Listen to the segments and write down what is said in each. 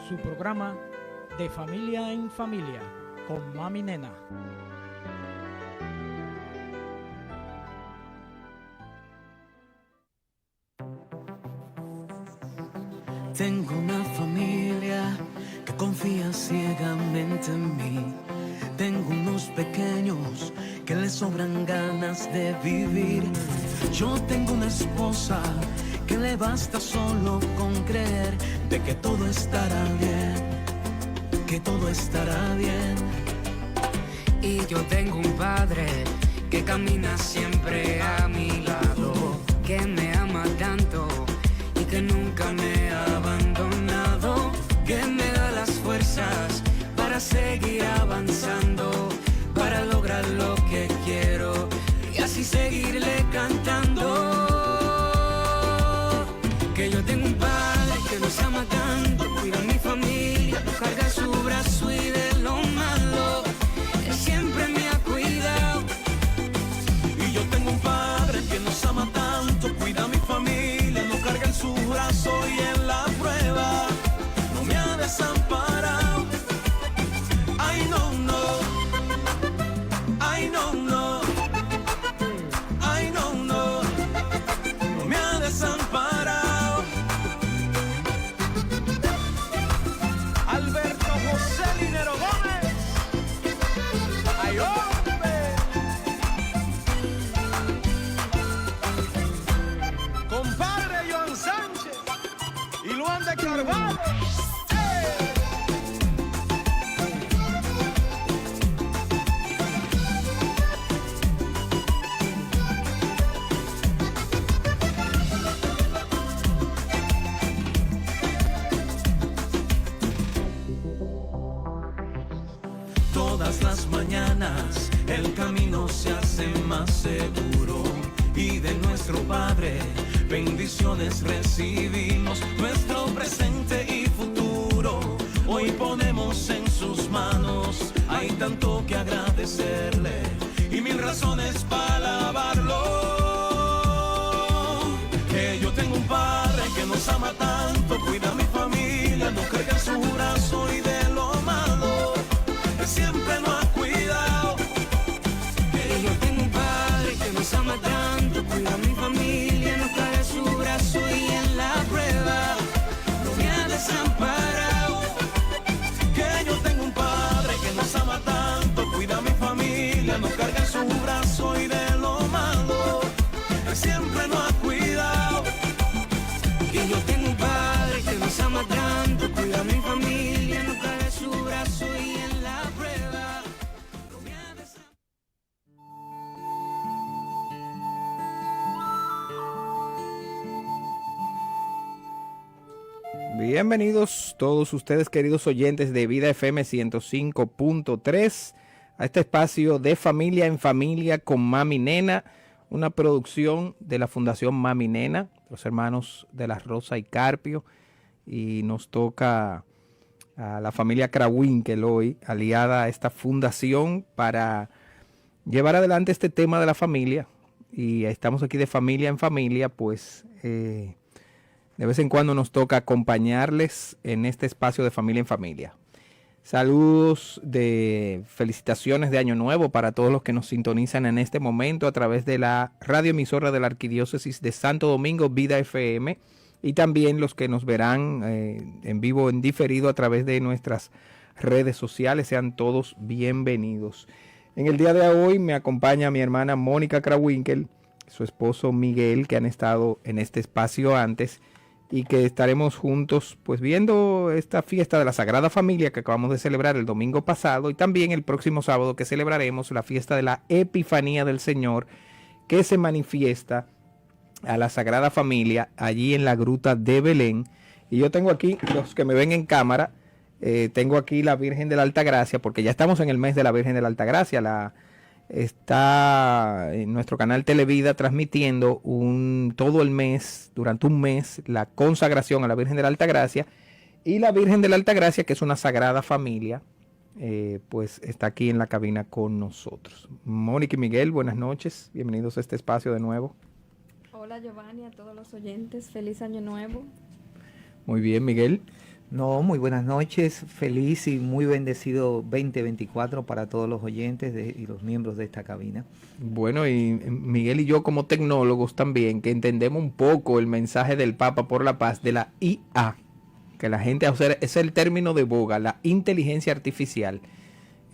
su programa De Familia en Familia con Mami Nena. Tengo una familia que confía ciegamente en mí. Tengo unos pequeños que les sobran ganas de vivir. Yo tengo una esposa que le basta solo con creer de que todo estará bien, que todo estará bien. Y yo tengo un padre que camina siempre a mi lado, que me ama tanto y que nunca me ha abandonado, que me da las fuerzas para seguir avanzando, para lograr lo que quiero y así seguirle cantando. Que yo tengo un padre que nos ama tanto, cuida a mi familia, nos carga su brazo y de lo malo él siempre me ha cuidado. Y yo tengo un padre que nos ama tanto, cuida a mi familia, nos carga en su brazo y en la prueba no me ha desamparado. Ay, no, no. Ay, no, no. Ay, no, no. No me ha desamparado. Alberto José Linero Gómez. ¡Ay, hombre! Compadre Joan Sánchez y Luan de Carvalho. Todas las mañanas el camino se hace más seguro y de nuestro Padre bendiciones recibimos, nuestro presente y futuro hoy ponemos en sus manos. Hay tanto que agradecerle y mil razones para alabarlo. Que yo tengo un Padre que nos ama tanto, cuida a mi familia, nos carga en su brazo y de lo malo él siempre nos ha cuidado. Que yo tengo un padre que nos ama tanto, cuida a mi familia, nos carga en su brazo y en la prueba no me ha desamparado. Que yo tengo un Padre que nos ama tanto, cuida a mi familia, nos carga en su brazo y de lo malo él siempre nos ha cuidado. Que yo tengo un padre que nos ama tanto, cuida a mi familia, nos carga en su brazo y en la prueba no me ha desamparado. Bienvenidos todos ustedes, queridos oyentes de Vida FM 105.3, a este espacio de Familia en Familia con Mami Nena, una producción de la Fundación Mami Nena, los hermanos de la Rosa y Carpio, y nos toca a la familia Krawinkel hoy, aliada a esta fundación para llevar adelante este tema de la familia, y estamos aquí de familia en familia, pues de vez en cuando nos toca acompañarles en este espacio de familia en familia. Saludos de felicitaciones de Año Nuevo para todos los que nos sintonizan en este momento a través de la radioemisora de la Arquidiócesis de Santo Domingo, Vida FM, y también los que nos verán en vivo, en diferido a través de nuestras redes sociales. Sean todos bienvenidos. En el día de hoy me acompaña mi hermana Mónica Krawinkel, su esposo Miguel, que han estado en este espacio antes, y que estaremos juntos pues viendo esta fiesta de la Sagrada Familia que acabamos de celebrar el domingo pasado, y también el próximo sábado que celebraremos la fiesta de la Epifanía del Señor, que se manifiesta a la Sagrada Familia allí en la Gruta de Belén. Y yo tengo aquí, los que me ven en cámara, tengo aquí la Virgen de la Altagracia, porque ya estamos en el mes de la Virgen de la Altagracia. Está en nuestro canal Televida transmitiendo todo el mes, durante un mes, la consagración a la Virgen de la Altagracia. Y la Virgen de la Altagracia, que es una Sagrada Familia, pues está aquí en la cabina con nosotros. Mónica y Miguel, buenas noches, bienvenidos a este espacio de nuevo. Hola Giovanni, a todos los oyentes, feliz año nuevo. Muy bien, Miguel. No, muy buenas noches, feliz y muy bendecido 2024 para todos los oyentes y los miembros de esta cabina. Bueno, y Miguel y yo como tecnólogos también, que entendemos un poco el mensaje del Papa por la paz de la IA, que la gente, o sea, es el término de boga, la inteligencia artificial.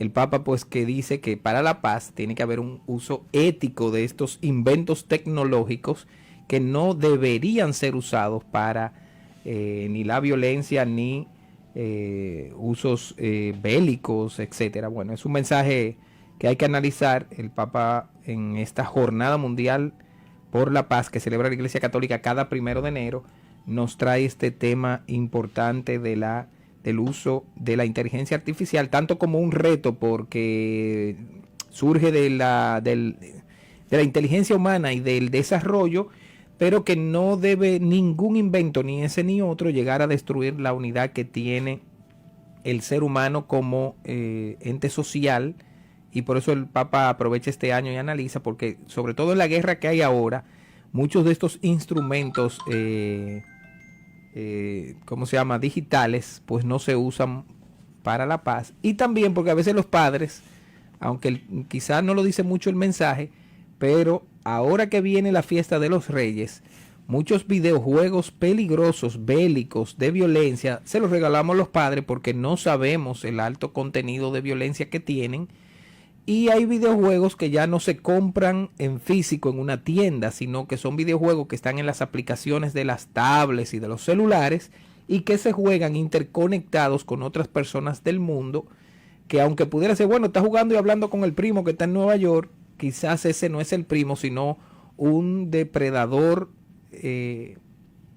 El Papa pues que dice que para la paz tiene que haber un uso ético de estos inventos tecnológicos que no deberían ser usados para ni la violencia ni usos bélicos, etcétera. Bueno, es un mensaje que hay que analizar. El Papa en esta jornada mundial por la paz que celebra la Iglesia Católica cada 1 de enero nos trae este tema importante del uso de la inteligencia artificial, tanto como un reto porque surge de la inteligencia humana y del desarrollo, pero que no debe ningún invento, ni ese ni otro, llegar a destruir la unidad que tiene el ser humano como ente social. Y por eso el Papa aprovecha este año y analiza, porque sobre todo en la guerra que hay ahora, muchos de estos instrumentos, ¿cómo se llama?, digitales, pues no se usan para la paz. Y también porque a veces los padres, aunque quizás no lo dice mucho el mensaje, pero ahora que viene la fiesta de los Reyes, muchos videojuegos peligrosos, bélicos, de violencia, se los regalamos a los padres porque no sabemos el alto contenido de violencia que tienen. Y hay videojuegos que ya no se compran en físico en una tienda, sino que son videojuegos que están en las aplicaciones de las tablets y de los celulares y que se juegan interconectados con otras personas del mundo, que aunque pudiera ser, bueno, está jugando y hablando con el primo que está en Nueva York, quizás ese no es el primo, sino un depredador que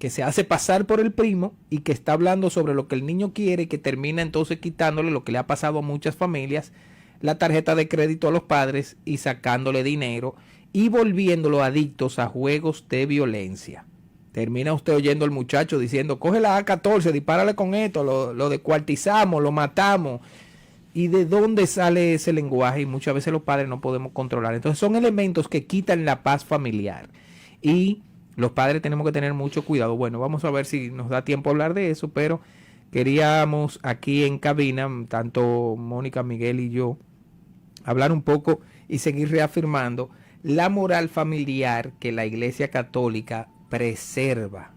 se hace pasar por el primo y que está hablando sobre lo que el niño quiere y que termina entonces quitándole lo que le ha pasado a muchas familias, la tarjeta de crédito a los padres y sacándole dinero y volviéndolo adictos a juegos de violencia. Termina usted oyendo al muchacho diciendo, coge la A14, dispárale con esto, lo descuartizamos, lo matamos. ¿Y de dónde sale ese lenguaje? Y muchas veces los padres no podemos controlar. Entonces son elementos que quitan la paz familiar. Y los padres tenemos que tener mucho cuidado. Bueno, vamos a ver si nos da tiempo a hablar de eso, pero queríamos aquí en cabina, tanto Mónica, Miguel y yo, hablar un poco y seguir reafirmando la moral familiar que la Iglesia Católica preserva,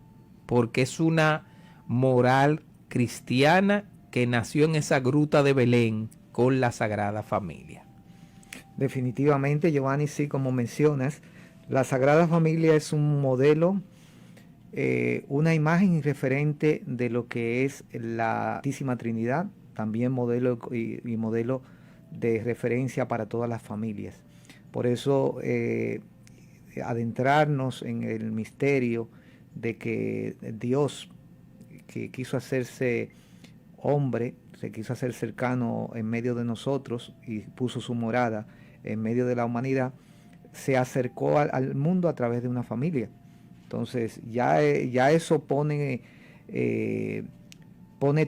porque es una moral cristiana que nació en esa gruta de Belén con la Sagrada Familia. Definitivamente, Giovanni, sí, como mencionas, la Sagrada Familia es un modelo, una imagen referente de lo que es la Santísima Trinidad, también modelo y modelo de referencia para todas las familias. Por eso adentrarnos en el misterio de que Dios, que quiso hacerse hombre, se quiso hacer cercano en medio de nosotros y puso su morada en medio de la humanidad, se acercó al mundo a través de una familia. Entonces ya eso pone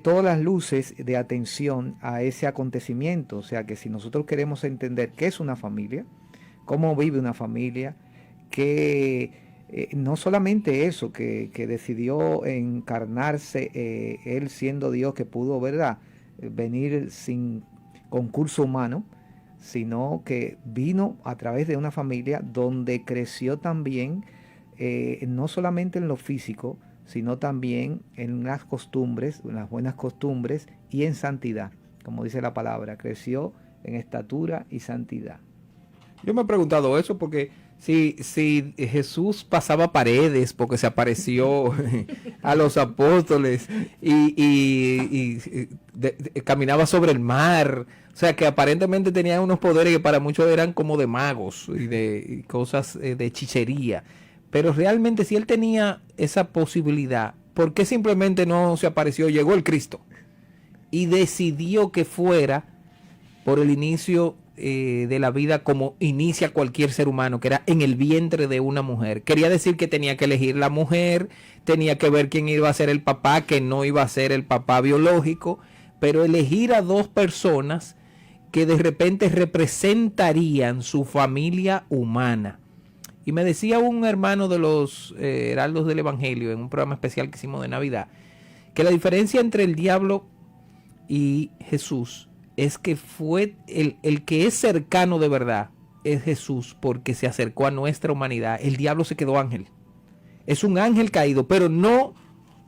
todas las luces de atención a ese acontecimiento. O sea que si nosotros queremos entender qué es una familia, cómo vive una familia, que no solamente eso, que decidió encarnarse, él siendo Dios que pudo, ¿verdad?, venir sin concurso humano, sino que vino a través de una familia donde creció también, no solamente en lo físico, sino también en las costumbres, en las buenas costumbres y en santidad. Como dice la palabra, creció en estatura y santidad. Yo me he preguntado eso porque si Jesús pasaba paredes porque se apareció a los apóstoles y caminaba sobre el mar, o sea que aparentemente tenía unos poderes que para muchos eran como de magos y de cosas de hechicería, pero realmente si él tenía esa posibilidad, ¿por qué simplemente no se apareció? Llegó el Cristo y decidió que fuera por el inicio de la vida como inicia cualquier ser humano, que era en el vientre de una mujer. Quería decir que tenía que elegir la mujer, tenía que ver quién iba a ser el papá, que no iba a ser el papá biológico, pero elegir a dos personas que de repente representarían su familia humana. Y me decía un hermano de los heraldos del Evangelio en un programa especial que hicimos de Navidad, que la diferencia entre el diablo y Jesús es que fue el que es cercano de verdad, es Jesús, porque se acercó a nuestra humanidad. El diablo se quedó ángel. Es un ángel caído, pero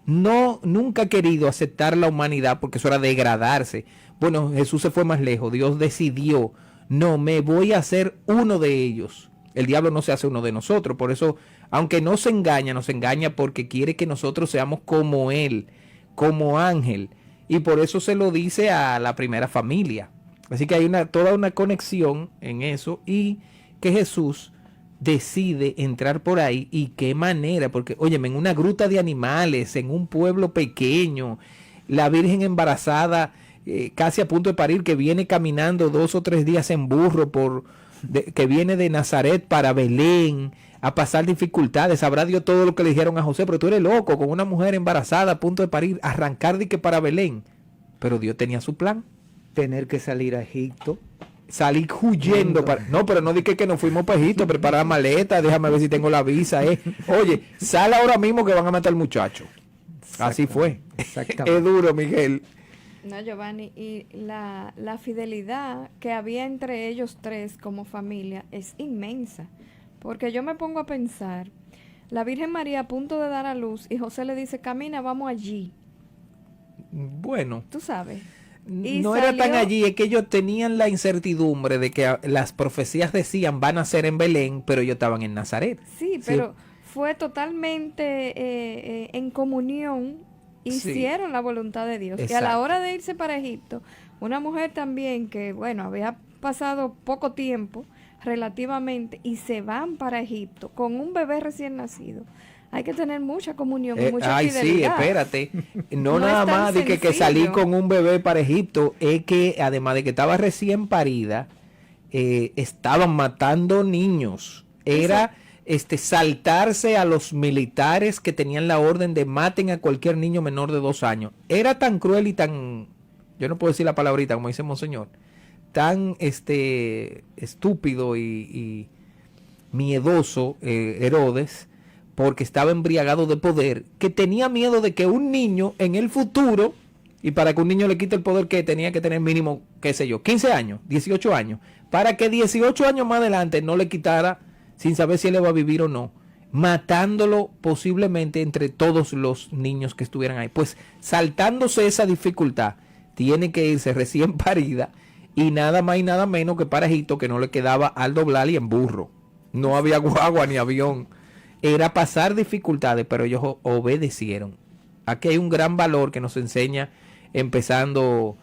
nunca ha querido aceptar la humanidad porque eso era degradarse. Bueno, Jesús se fue más lejos. Dios decidió, no, me voy a hacer uno de ellos. El diablo no se hace uno de nosotros. Por eso, aunque nos engaña porque quiere que nosotros seamos como él, como ángel. Y por eso se lo dice a la primera familia. Así que hay toda una conexión en eso, y que Jesús decide entrar por ahí. Y qué manera, porque óyeme, en una gruta de animales, en un pueblo pequeño, la Virgen embarazada, casi a punto de parir, que viene caminando 2 o 3 días en burro, que viene de Nazaret para Belén a pasar dificultades. Sabrá Dios todo lo que le dijeron a José, pero tú eres loco, con una mujer embarazada a punto de parir, arrancar de que para Belén. Pero Dios tenía su plan. Tener que salir a Egipto. Salir huyendo. No, pero no dije que nos fuimos para Egipto, preparar maleta, déjame ver si tengo la visa. Oye, sal ahora mismo que van a matar al muchacho. Así fue. Exactamente. Es duro, Miguel. No, Giovanni, y la fidelidad que había entre ellos tres como familia es inmensa. Porque yo me pongo a pensar, la Virgen María a punto de dar a luz y José le dice, camina, vamos allí. Bueno. Tú sabes. No era tan allí, es que ellos tenían la incertidumbre de que las profecías decían van a ser en Belén, pero ellos estaban en Nazaret. Sí, pero fue totalmente en comunión, hicieron la voluntad de Dios. Exacto. Y a la hora de irse para Egipto, una mujer también que, bueno, había pasado poco tiempo relativamente y se van para Egipto con un bebé recién nacido. Hay que tener mucha comunión y mucha fidelidad. Sí, espérate. No, No nada es tan más de que salí sencillo. con un bebé para Egipto, es que además de que estaba recién parida, estaban matando niños. Era saltarse a los militares que tenían la orden de maten a cualquier niño menor de 2 años. Era tan cruel y tan, yo no puedo decir la palabrita como dice Monseñor, tan estúpido y miedoso Herodes, porque estaba embriagado de poder, que tenía miedo de que un niño en el futuro, y para que un niño le quite el poder, que tenía que tener mínimo, qué sé yo, 15 años, 18 años, para que 18 años más adelante no le quitara, sin saber si él va a vivir o no, matándolo posiblemente entre todos los niños que estuvieran ahí. Pues saltándose esa dificultad, tiene que irse recién parida, y nada más y nada menos que para Egipto, que no le quedaba al doblar y en burro. No había guagua ni avión. Era pasar dificultades, pero ellos obedecieron. Aquí hay un gran valor que nos enseña, empezando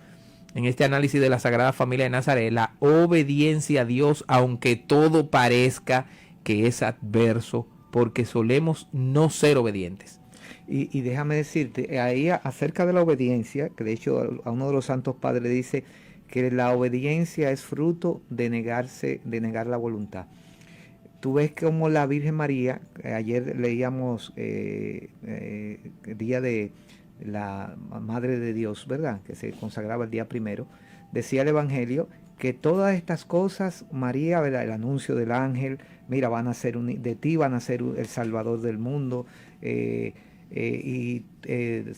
en este análisis de la Sagrada Familia de Nazaret, la obediencia a Dios, aunque todo parezca que es adverso, porque solemos no ser obedientes. Y déjame decirte, ahí acerca de la obediencia, que de hecho a uno de los santos padres dice que la obediencia es fruto de negar la voluntad. Tú ves como la Virgen María, ayer leíamos el día de la Madre de Dios, ¿verdad? Que se consagraba el día primero. Decía el Evangelio que todas estas cosas, María, ¿verdad? El anuncio del ángel, mira, de ti van a ser el Salvador del mundo,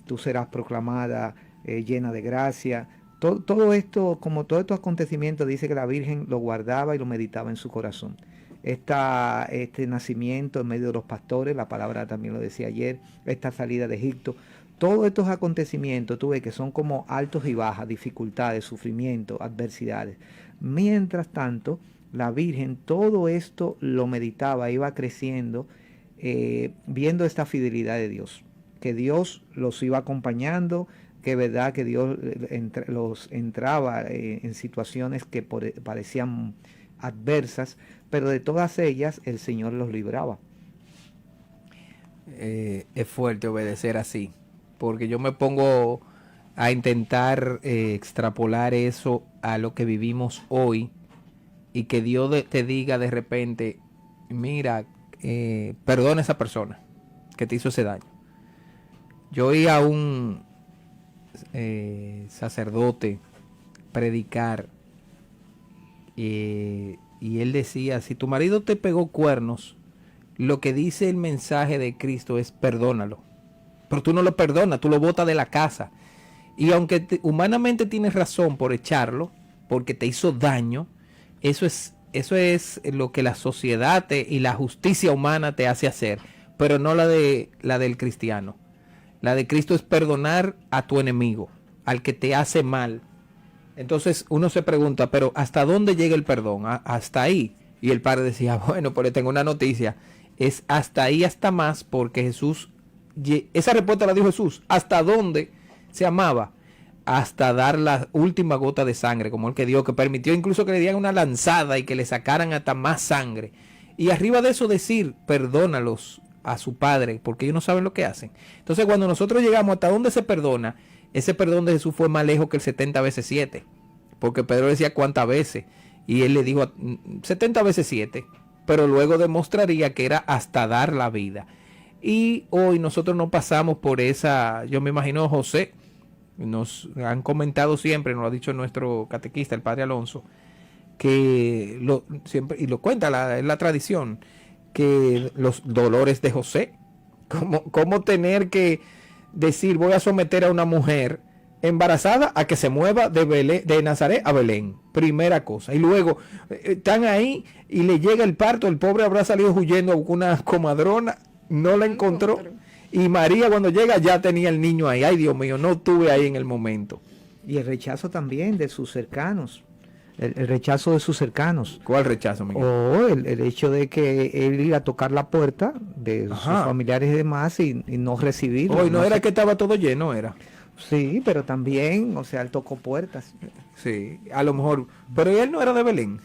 tú serás proclamada llena de gracia. Todo esto, como todos estos acontecimientos, dice que la Virgen lo guardaba y lo meditaba en su corazón. Este nacimiento en medio de los pastores, la palabra también lo decía ayer, esta salida de Egipto, todos estos acontecimientos, tú ves que son como altos y bajas, dificultades, sufrimientos, adversidades. Mientras tanto, la Virgen todo esto lo meditaba, iba creciendo, viendo esta fidelidad de Dios, que Dios los iba acompañando, que verdad que Dios los entraba en situaciones que parecían adversas, pero de todas ellas el Señor los libraba. Es fuerte obedecer así, porque yo me pongo a intentar extrapolar eso a lo que vivimos hoy, y que Dios te diga de repente, mira, perdona a esa persona que te hizo ese daño. Yo oí a un sacerdote predicar, y él decía, si tu marido te pegó cuernos, lo que dice el mensaje de Cristo es perdónalo. pero tú no lo perdonas, tú lo botas de la casa. Y aunque humanamente tienes razón por echarlo, porque te hizo daño, eso es lo que la sociedad y la justicia humana te hace hacer, pero no la del cristiano. La de Cristo es perdonar a tu enemigo, al que te hace mal. Entonces uno se pregunta, pero ¿hasta dónde llega el perdón? Hasta ahí. Y el padre decía, bueno, pues le tengo una noticia, es hasta ahí, hasta más, porque Jesús, esa respuesta la dijo Jesús, ¿hasta dónde se amaba? Hasta dar la última gota de sangre, como el que dio, que permitió incluso que le dieran una lanzada y que le sacaran hasta más sangre. Y arriba de eso decir, perdónalos a su padre, porque ellos no saben lo que hacen. Entonces cuando nosotros llegamos hasta dónde se perdona, ese perdón de Jesús fue más lejos que el 70 veces 7, porque Pedro decía cuántas veces, y él le dijo 70 veces 7, pero luego demostraría que era hasta dar la vida. Y hoy nosotros no pasamos por esa, yo me imagino José, nos han comentado siempre, nos lo ha dicho nuestro catequista, el padre Alonso, que siempre, y lo cuenta la tradición, que los dolores de José, cómo tener que decir voy a someter a una mujer embarazada a que se mueva de Nazaret a Belén, primera cosa, y luego están ahí y le llega el parto, el pobre habrá salido huyendo a una comadrona, no la encontró, y María cuando llega ya tenía el niño ahí, ay Dios mío, no estuve ahí en el momento. Y el rechazo también de sus cercanos, el rechazo de sus cercanos. ¿Cuál rechazo, Miguel? O el hecho de que él iba a tocar la puerta de sus familiares y demás y no recibirlo. Hoy no era que estaba todo lleno, era. Sí, pero también, o sea, él tocó puertas. Sí, a lo mejor, pero él no era de Belén.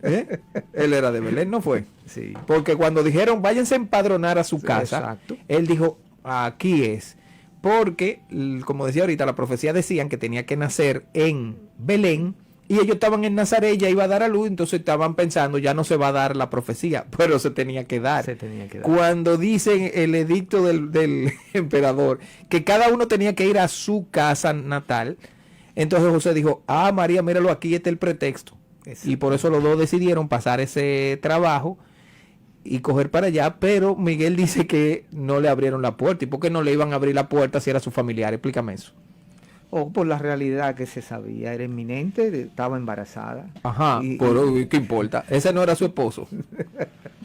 ¿Eh? Él era de Belén, ¿no fue? Sí. Porque cuando dijeron váyanse a empadronar a su casa, exacto, él dijo, aquí es. Porque, como decía ahorita, la profecía decían que tenía que nacer en Belén, y ellos estaban en Nazaret, ya iba a dar a luz, entonces estaban pensando, ya no se va a dar la profecía, pero se tenía que dar. Cuando dicen el edicto del emperador, que cada uno tenía que ir a su casa natal, entonces José dijo, María, míralo, aquí está el pretexto. Y por eso los dos decidieron pasar ese trabajo y coger para allá, pero Miguel dice que no le abrieron la puerta. ¿Y por qué no le iban a abrir la puerta si era su familiar? Explícame eso. O por la realidad que se sabía, era inminente, estaba embarazada. Ajá, pero ¿qué importa? Ese no era su esposo.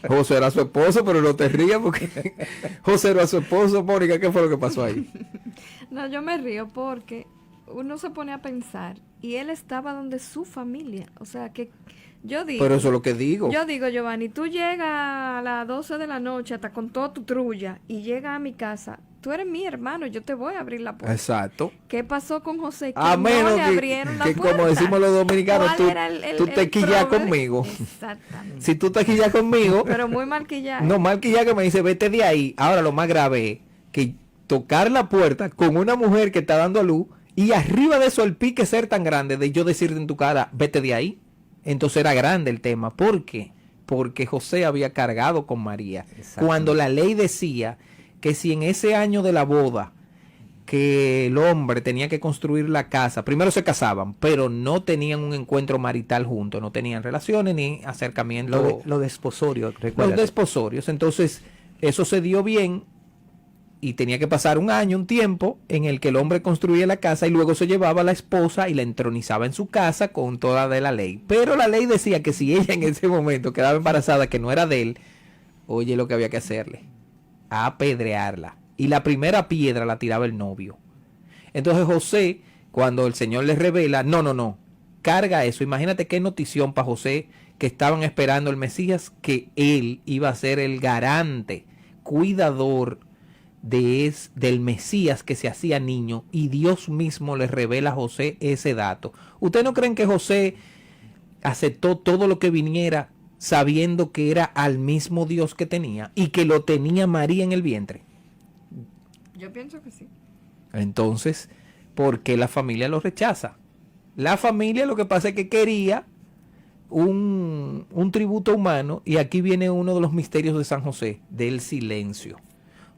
José era su esposo, pero no te rías porque José era su esposo, Mónica, ¿qué fue lo que pasó ahí? No, yo me río porque uno se pone a pensar y él estaba donde su familia, o sea que yo digo, pero eso es lo que digo. Yo digo, Giovanni, tú llegas a las 12 de la noche hasta con toda tu trulla y llegas a mi casa, tú eres mi hermano, yo te voy a abrir la puerta. Exacto. ¿Qué pasó con José? Que a no menos le abrieron la puerta. Como decimos los dominicanos, tú te quillas conmigo. Exactamente. Si tú te quillas conmigo. Pero muy mal quillado. No, mal quillado que me dice, vete de ahí. Ahora lo más grave es que tocar la puerta con una mujer que está dando a luz y arriba de eso el pique ser tan grande de yo decirte en tu cara, vete de ahí. Entonces era grande el tema. ¿Por qué? Porque José había cargado con María. Cuando la ley decía que si en ese año de la boda que el hombre tenía que construir la casa, primero se casaban, pero no tenían un encuentro marital juntos, no tenían relaciones ni acercamiento. Lo de desposorio, recuerda. Los desposorios. Entonces eso se dio bien y tenía que pasar un año, un tiempo en el que el hombre construía la casa y luego se llevaba a la esposa y la entronizaba en su casa con toda de la ley. Pero la ley decía que si ella en ese momento quedaba embarazada, que no era de él, oye lo que había que hacerle, apedrearla. Y la primera piedra la tiraba el novio. Entonces José, cuando el Señor le revela, no, carga eso. Imagínate qué notición para José, que estaban esperando el Mesías, que él iba a ser el garante, cuidador del Mesías que se hacía niño, y Dios mismo le revela a José ese dato. ¿Ustedes no creen que José aceptó todo lo que viniera sabiendo que era al mismo Dios que tenía y que lo tenía María en el vientre? Yo pienso que sí. Entonces, ¿por qué la familia lo rechaza? La familia lo que pasa es que quería un tributo humano, y aquí viene uno de los misterios de San José, del silencio.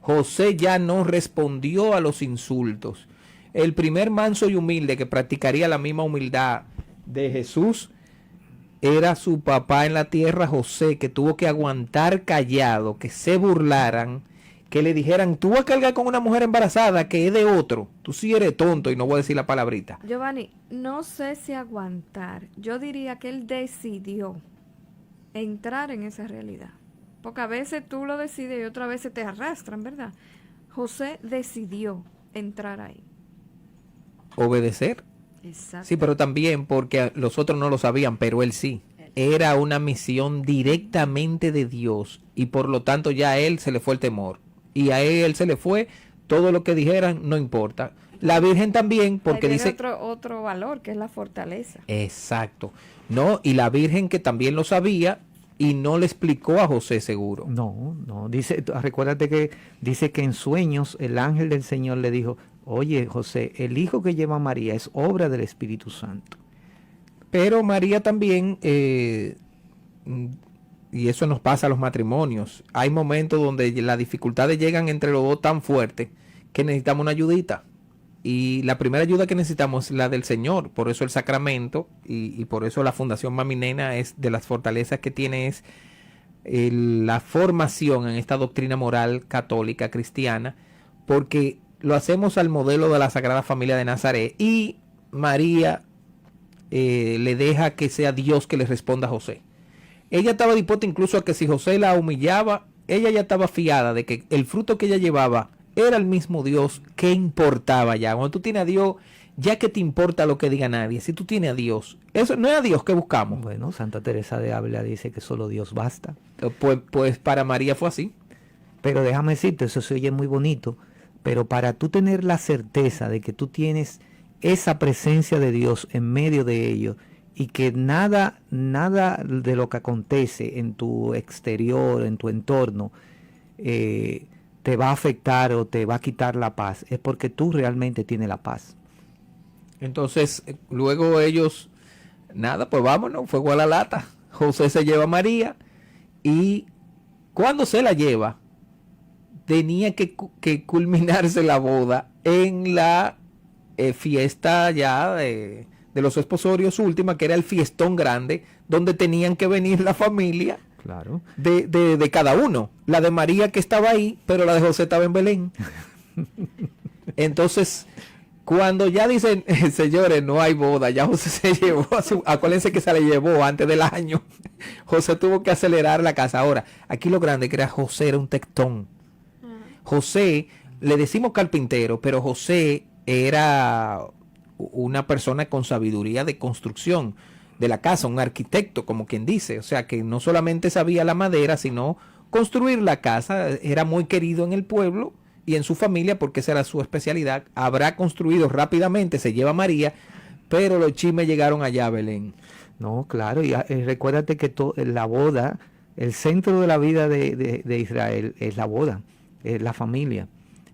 José ya no respondió a los insultos. El primer manso y humilde que practicaría la misma humildad de Jesús era su papá en la tierra, José, que tuvo que aguantar callado, que se burlaran que le dijeran, tú vas a cargar con una mujer embarazada que es de otro, tú sí eres tonto, y no voy a decir la palabrita. Giovanni, no sé si aguantar. Yo diría que él decidió entrar en esa realidad. Porque a veces tú lo decides y otras veces te arrastran, ¿verdad? José decidió entrar ahí. Obedecer. Exacto. Sí, pero también porque los otros no lo sabían, pero él sí. Era una misión directamente de Dios y por lo tanto ya a él se le fue el temor. Y a él se le fue todo lo que dijeran, no importa. La Virgen también, porque ahí dice... otro valor, que es la fortaleza. Exacto. No, y la Virgen que también lo sabía y no le explicó a José seguro. No, dice, recuérdate que dice que en sueños el ángel del Señor le dijo, oye José, el hijo que lleva María es obra del Espíritu Santo. Pero María también, y eso nos pasa a los matrimonios, hay momentos donde las dificultades llegan entre los dos tan fuertes que necesitamos una ayudita. Y la primera ayuda que necesitamos es la del Señor. Por eso el sacramento y por eso la Fundación Mami Nena es de las fortalezas que tiene es la formación en esta doctrina moral católica cristiana, porque lo hacemos al modelo de la Sagrada Familia de Nazaret y María le deja que sea Dios que le responda a José. Ella estaba dispuesta incluso a que si José la humillaba, ella ya estaba fiada de que el fruto que ella llevaba era el mismo Dios. ¿Qué importaba ya? Cuando tú tienes a Dios, ya que te importa lo que diga nadie, si tú tienes a Dios, eso no es a Dios que buscamos. Bueno, Santa Teresa de Ávila dice que solo Dios basta. Pues para María fue así. Pero déjame decirte, eso se oye muy bonito, pero para tú tener la certeza de que tú tienes esa presencia de Dios en medio de ello y que nada de lo que acontece en tu exterior, en tu entorno, te va a afectar o te va a quitar la paz, es porque tú realmente tienes la paz. Entonces, luego ellos, nada, pues vámonos, fuego a la lata. José se lleva a María y cuando se la lleva, tenía que culminarse la boda en la fiesta ya de los esposorios última, que era el fiestón grande, donde tenían que venir la familia. Claro. De cada uno. La de María que estaba ahí, pero la de José estaba en Belén. Entonces, cuando ya dicen, señores, no hay boda, ya José se llevó acuérdense que se le llevó antes del año. José tuvo que acelerar la casa. Ahora, aquí lo grande que era José, era un tectón. José, le decimos carpintero, pero José era una persona con sabiduría de construcción de la casa, un arquitecto, como quien dice, o sea que no solamente sabía la madera, sino construir la casa. Era muy querido en el pueblo y en su familia porque esa era su especialidad. Habrá construido rápidamente, se lleva a María, pero los chismes llegaron allá a Belén. No, claro, y recuérdate que la boda, el centro de la vida de Israel es la boda, es la familia.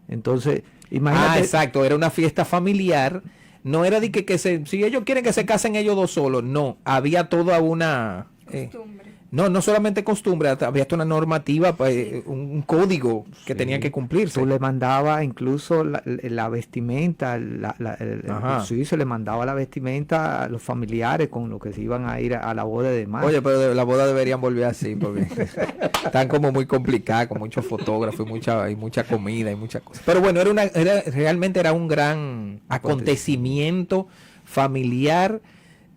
Entonces, imagínate. Exacto, era una fiesta familiar. No era de si ellos quieren que se casen ellos dos solos, no, había toda una costumbre. No solamente costumbre, había hasta una normativa, un código que tenía que cumplirse. Tú le mandabas incluso la vestimenta, sí, se le mandaba la vestimenta a los familiares con los que se iban a ir a la boda de demás. Oye, pero la boda deberían volver así, porque están como muy complicadas, con muchos fotógrafos y mucha comida y muchas cosas. Pero bueno, realmente era un gran acontecimiento familiar.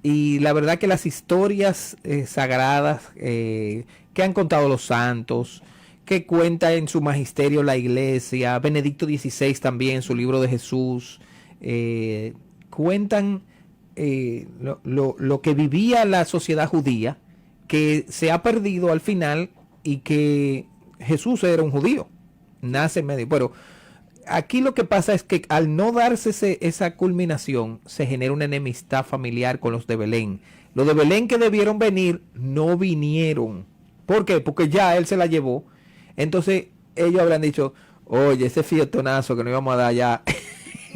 Y la verdad que las historias sagradas que han contado los santos, que cuenta en su magisterio la iglesia, Benedicto XVI también en su libro de Jesús, cuentan lo que vivía la sociedad judía, que se ha perdido al final y que Jesús era un judío, nace en medio. Pero aquí lo que pasa es que al no darse esa culminación, se genera una enemistad familiar con los de Belén. Los de Belén que debieron venir, no vinieron. ¿Por qué? Porque ya él se la llevó. Entonces ellos habrán dicho, oye, ese fiestonazo que nos íbamos a dar ya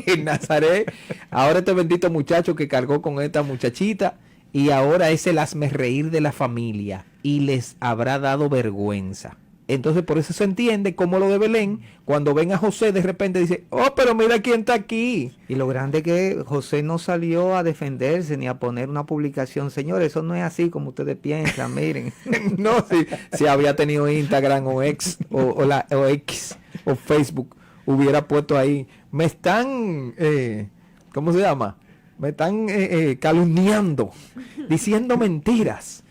en Nazaret, ahora este bendito muchacho que cargó con esta muchachita, y ahora es el hazmerreír de la familia, y les habrá dado vergüenza. Entonces por eso se entiende como lo de Belén, cuando ven a José de repente dice, oh, pero mira quién está aquí. Y lo grande que José no salió a defenderse ni a poner una publicación, señores, eso no es así como ustedes piensan, miren. No, si había tenido Instagram o X, o X, o Facebook hubiera puesto ahí, me están, ¿cómo se llama? Me están calumniando, diciendo mentiras.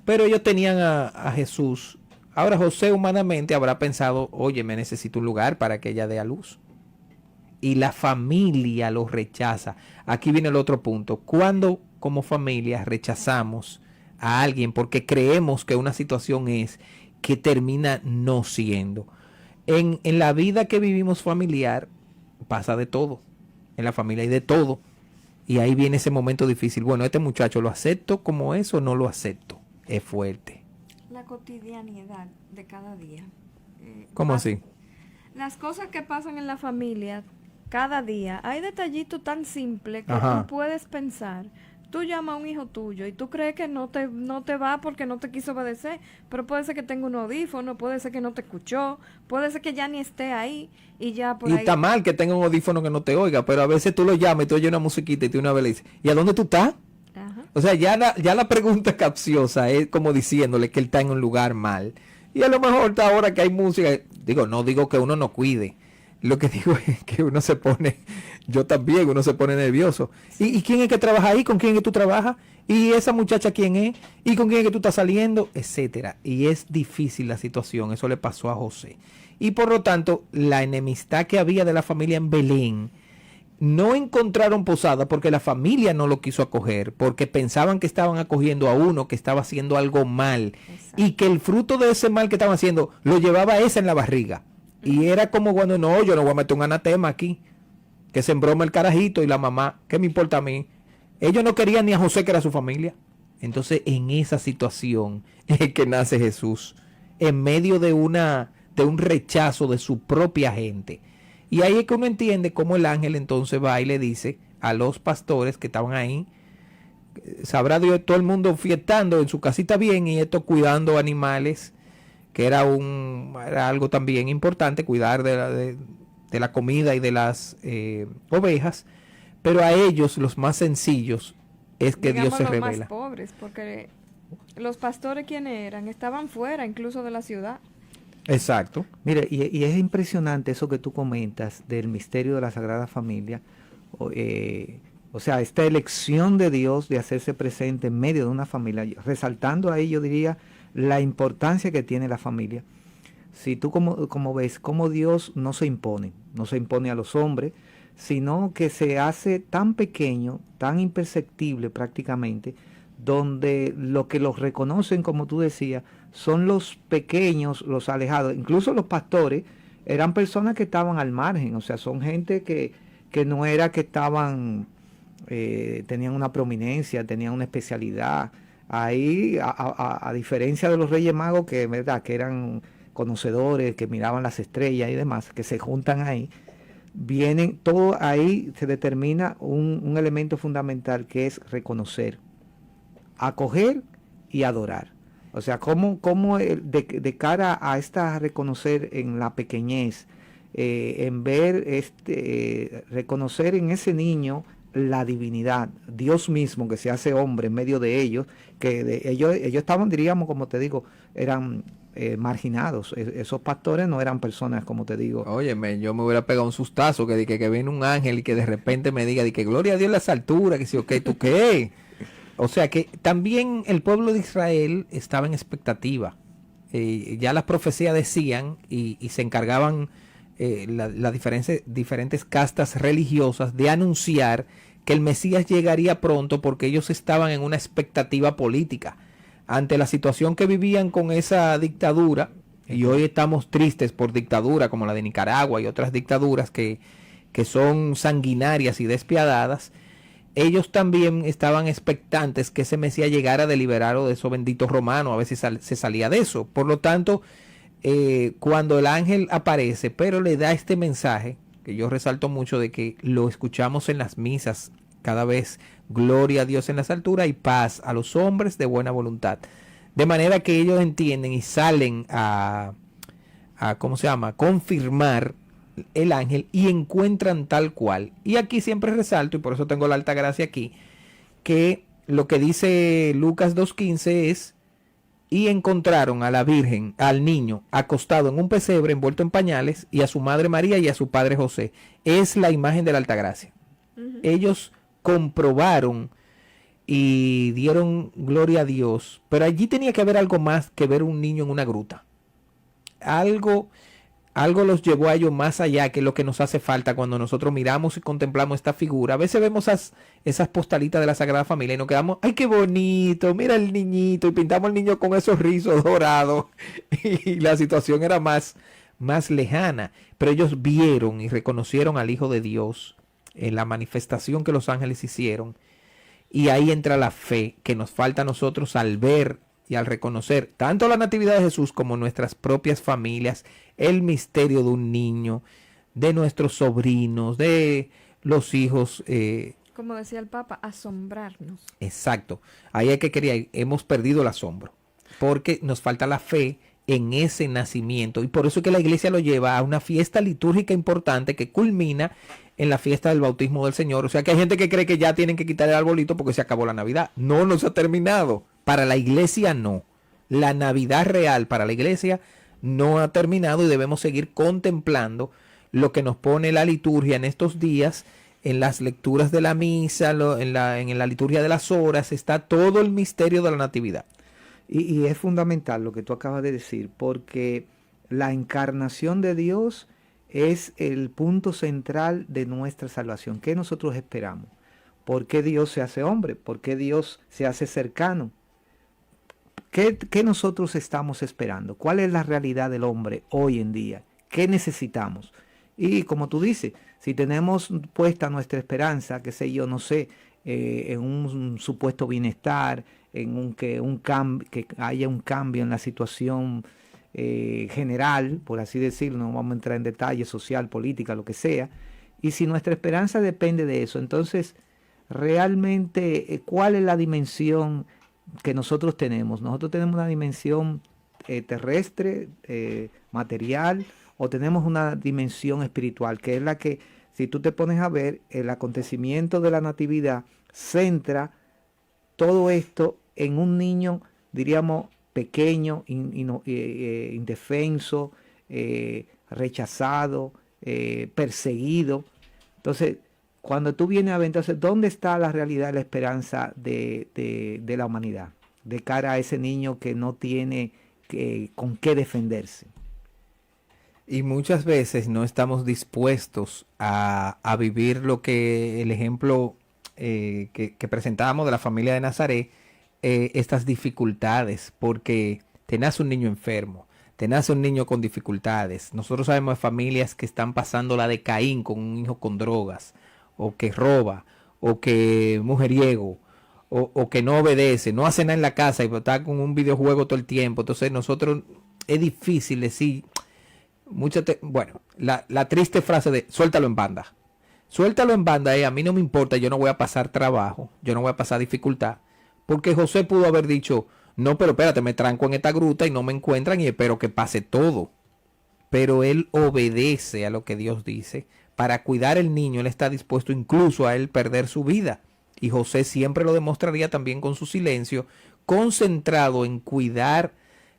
Pero ellos tenían a Jesús. Ahora José humanamente habrá pensado, oye, me necesito un lugar para que ella dé a luz. Y la familia lo rechaza. Aquí viene el otro punto. ¿Cuándo como familia rechazamos a alguien porque creemos que una situación es que termina no siendo? En la vida que vivimos familiar pasa de todo. En la familia hay de todo. Y ahí viene ese momento difícil. Bueno, este muchacho, ¿lo acepto como es o no lo acepto? Es fuerte. La cotidianidad de cada día. ¿Cómo así? Las cosas que pasan en la familia cada día. Hay detallitos tan simples que Ajá. tú puedes pensar. Tú llamas a un hijo tuyo y tú crees que no te va porque no te quiso obedecer, pero puede ser que tenga un audífono, puede ser que no te escuchó, puede ser que ya ni esté ahí y ya por Y ahí. está mal que tenga un audífono que no te oiga, pero a veces tú lo llamas y tú oyes una musiquita y tú una vez le dices, ¿y a dónde tú estás? Ajá. O sea, ya la pregunta capciosa es como diciéndole que él está en un lugar mal. Y a lo mejor está ahora que hay música, no digo que uno no cuide. Lo que digo es que uno se pone, yo también, uno se pone nervioso. ¿Y quién es que trabaja ahí? ¿Con quién es que tú trabajas? ¿Y esa muchacha quién es? ¿Y con quién es que tú estás saliendo? Etcétera. Y es difícil la situación, eso le pasó a José. Y por lo tanto, la enemistad que había de la familia en Belén, no encontraron posada porque la familia no lo quiso acoger, porque pensaban que estaban acogiendo a uno que estaba haciendo algo mal. Exacto. Y que el fruto de ese mal que estaban haciendo lo llevaba ese en la barriga. Y era como cuando no, yo no voy a meter un anatema aquí, que se embroma el carajito y la mamá, ¿qué me importa a mí? Ellos no querían ni a José, que era su familia. Entonces, en esa situación es que nace Jesús, en medio de un rechazo de su propia gente. Y ahí es que uno entiende cómo el ángel entonces va y le dice a los pastores que estaban ahí, sabrá Dios, todo el mundo fiestando en su casita bien y esto cuidando animales, que era algo también importante, cuidar de la comida y de las ovejas, pero a ellos, los más sencillos, es que Digamos Dios se los revela. más pobres, porque los pastores, ¿quiénes eran? Estaban fuera incluso de la ciudad. Exacto. Mire, y es impresionante eso que tú comentas del misterio de la Sagrada Familia, o sea, esta elección de Dios de hacerse presente en medio de una familia, resaltando ahí, yo diría, la importancia que tiene la familia. Si tú como ves, cómo Dios no se impone a los hombres, sino que se hace tan pequeño, tan imperceptible prácticamente, donde lo que los reconocen, como tú decías, son los pequeños, los alejados. Incluso los pastores eran personas que estaban al margen, o sea, son gente que no era que estaban, tenían una prominencia, tenían una especialidad. Ahí, a diferencia de los Reyes Magos, que verdad que eran conocedores, que miraban las estrellas y demás, que se juntan ahí, vienen, todo ahí se determina un elemento fundamental que es reconocer, acoger y adorar. O sea, cómo de cara a esta reconocer en la pequeñez, en ver reconocer en ese niño la divinidad, Dios mismo que se hace hombre en medio de ellos, que ellos estaban, diríamos, como te digo, eran marginados. Esos pastores no eran personas, como te digo. Óyeme, yo me hubiera pegado un sustazo que viene un ángel y que de repente me diga que gloria a Dios en las alturas, que si ok, ¿tú qué? O sea que también el pueblo de Israel estaba en expectativa. Ya las profecías decían y se encargaban las diferentes castas religiosas de anunciar que el Mesías llegaría pronto, porque ellos estaban en una expectativa política ante la situación que vivían con esa dictadura. Y hoy estamos tristes por dictadura como la de Nicaragua y otras dictaduras que son sanguinarias y despiadadas. Ellos también estaban expectantes que ese Mesías llegara de liberarlo de esos benditos romanos, a ver si se salía de eso. Por lo tanto, cuando el ángel aparece, pero le da este mensaje, que yo resalto mucho de que lo escuchamos en las misas cada vez, gloria a Dios en las alturas y paz a los hombres de buena voluntad. De manera que ellos entienden y salen a ¿cómo se llama?, confirmar el ángel y encuentran tal cual. Y aquí siempre resalto, y por eso tengo la alta gracia aquí, que lo que dice Lucas 2.15 es y encontraron a la Virgen, al niño, acostado en un pesebre envuelto en pañales, y a su madre María y a su padre José. Es la imagen de la Altagracia. Ellos comprobaron y dieron gloria a Dios, pero allí tenía que haber algo más que ver un niño en una gruta. Algo los llevó a ellos más allá que lo que nos hace falta cuando nosotros miramos y contemplamos esta figura. A veces vemos esas postalitas de la Sagrada Familia y nos quedamos, ¡ay, qué bonito! Mira el niñito, y pintamos al niño con esos rizos dorados y la situación era más lejana. Pero ellos vieron y reconocieron al Hijo de Dios en la manifestación que los ángeles hicieron, y ahí entra la fe que nos falta a nosotros al ver y al reconocer tanto la natividad de Jesús como nuestras propias familias, el misterio de un niño, de nuestros sobrinos, de los hijos. Como decía el Papa, asombrarnos. Exacto. Ahí hay que querer, hemos perdido el asombro, porque nos falta la fe en ese nacimiento, y por eso es que la iglesia lo lleva a una fiesta litúrgica importante que culmina en la fiesta del bautismo del Señor. O sea que hay gente que cree que ya tienen que quitar el arbolito porque se acabó la Navidad. No se ha terminado. Para la iglesia no. La Navidad real para la iglesia no ha terminado, y debemos seguir contemplando lo que nos pone la liturgia en estos días, en las lecturas de la misa, en la liturgia de las horas, está todo el misterio de la Natividad. Y es fundamental lo que tú acabas de decir, porque la encarnación de Dios es el punto central de nuestra salvación. ¿Qué nosotros esperamos? ¿Por qué Dios se hace hombre? ¿Por qué Dios se hace cercano? ¿Qué nosotros estamos esperando? ¿Cuál es la realidad del hombre hoy en día? ¿Qué necesitamos? Y como tú dices, si tenemos puesta nuestra esperanza, qué sé yo, no sé, en un supuesto bienestar, en que haya un cambio en la situación general, por así decirlo, no vamos a entrar en detalle, social, política, lo que sea, y si nuestra esperanza depende de eso, entonces realmente, ¿cuál es la dimensión que nosotros tenemos? Nosotros tenemos una dimensión terrestre, material, o tenemos una dimensión espiritual, que es la que, si tú te pones a ver, el acontecimiento de la Natividad centra todo esto en un niño, diríamos, pequeño, indefenso, rechazado, perseguido. Entonces, cuando tú vienes a ver, entonces, ¿dónde está la realidad, la esperanza de la humanidad? De cara a ese niño que no tiene con qué defenderse. Y muchas veces no estamos dispuestos a vivir lo que el ejemplo que presentábamos de la familia de Nazaret, estas dificultades, porque te nace un niño enfermo, te nace un niño con dificultades. Nosotros sabemos de familias que están pasando la de Caín, con un hijo con drogas, o que roba, o que mujeriego, o que no obedece, no hace nada en la casa y está con un videojuego todo el tiempo. Entonces nosotros es difícil decir, la triste frase de suéltalo en banda. Suéltalo en banda, a mí no me importa, yo no voy a pasar trabajo, yo no voy a pasar dificultad. Porque José pudo haber dicho, no, pero espérate, me tranco en esta gruta y no me encuentran y espero que pase todo. Pero él obedece a lo que Dios dice. Para cuidar el niño, él está dispuesto incluso a él perder su vida. Y José siempre lo demostraría también con su silencio, concentrado en cuidar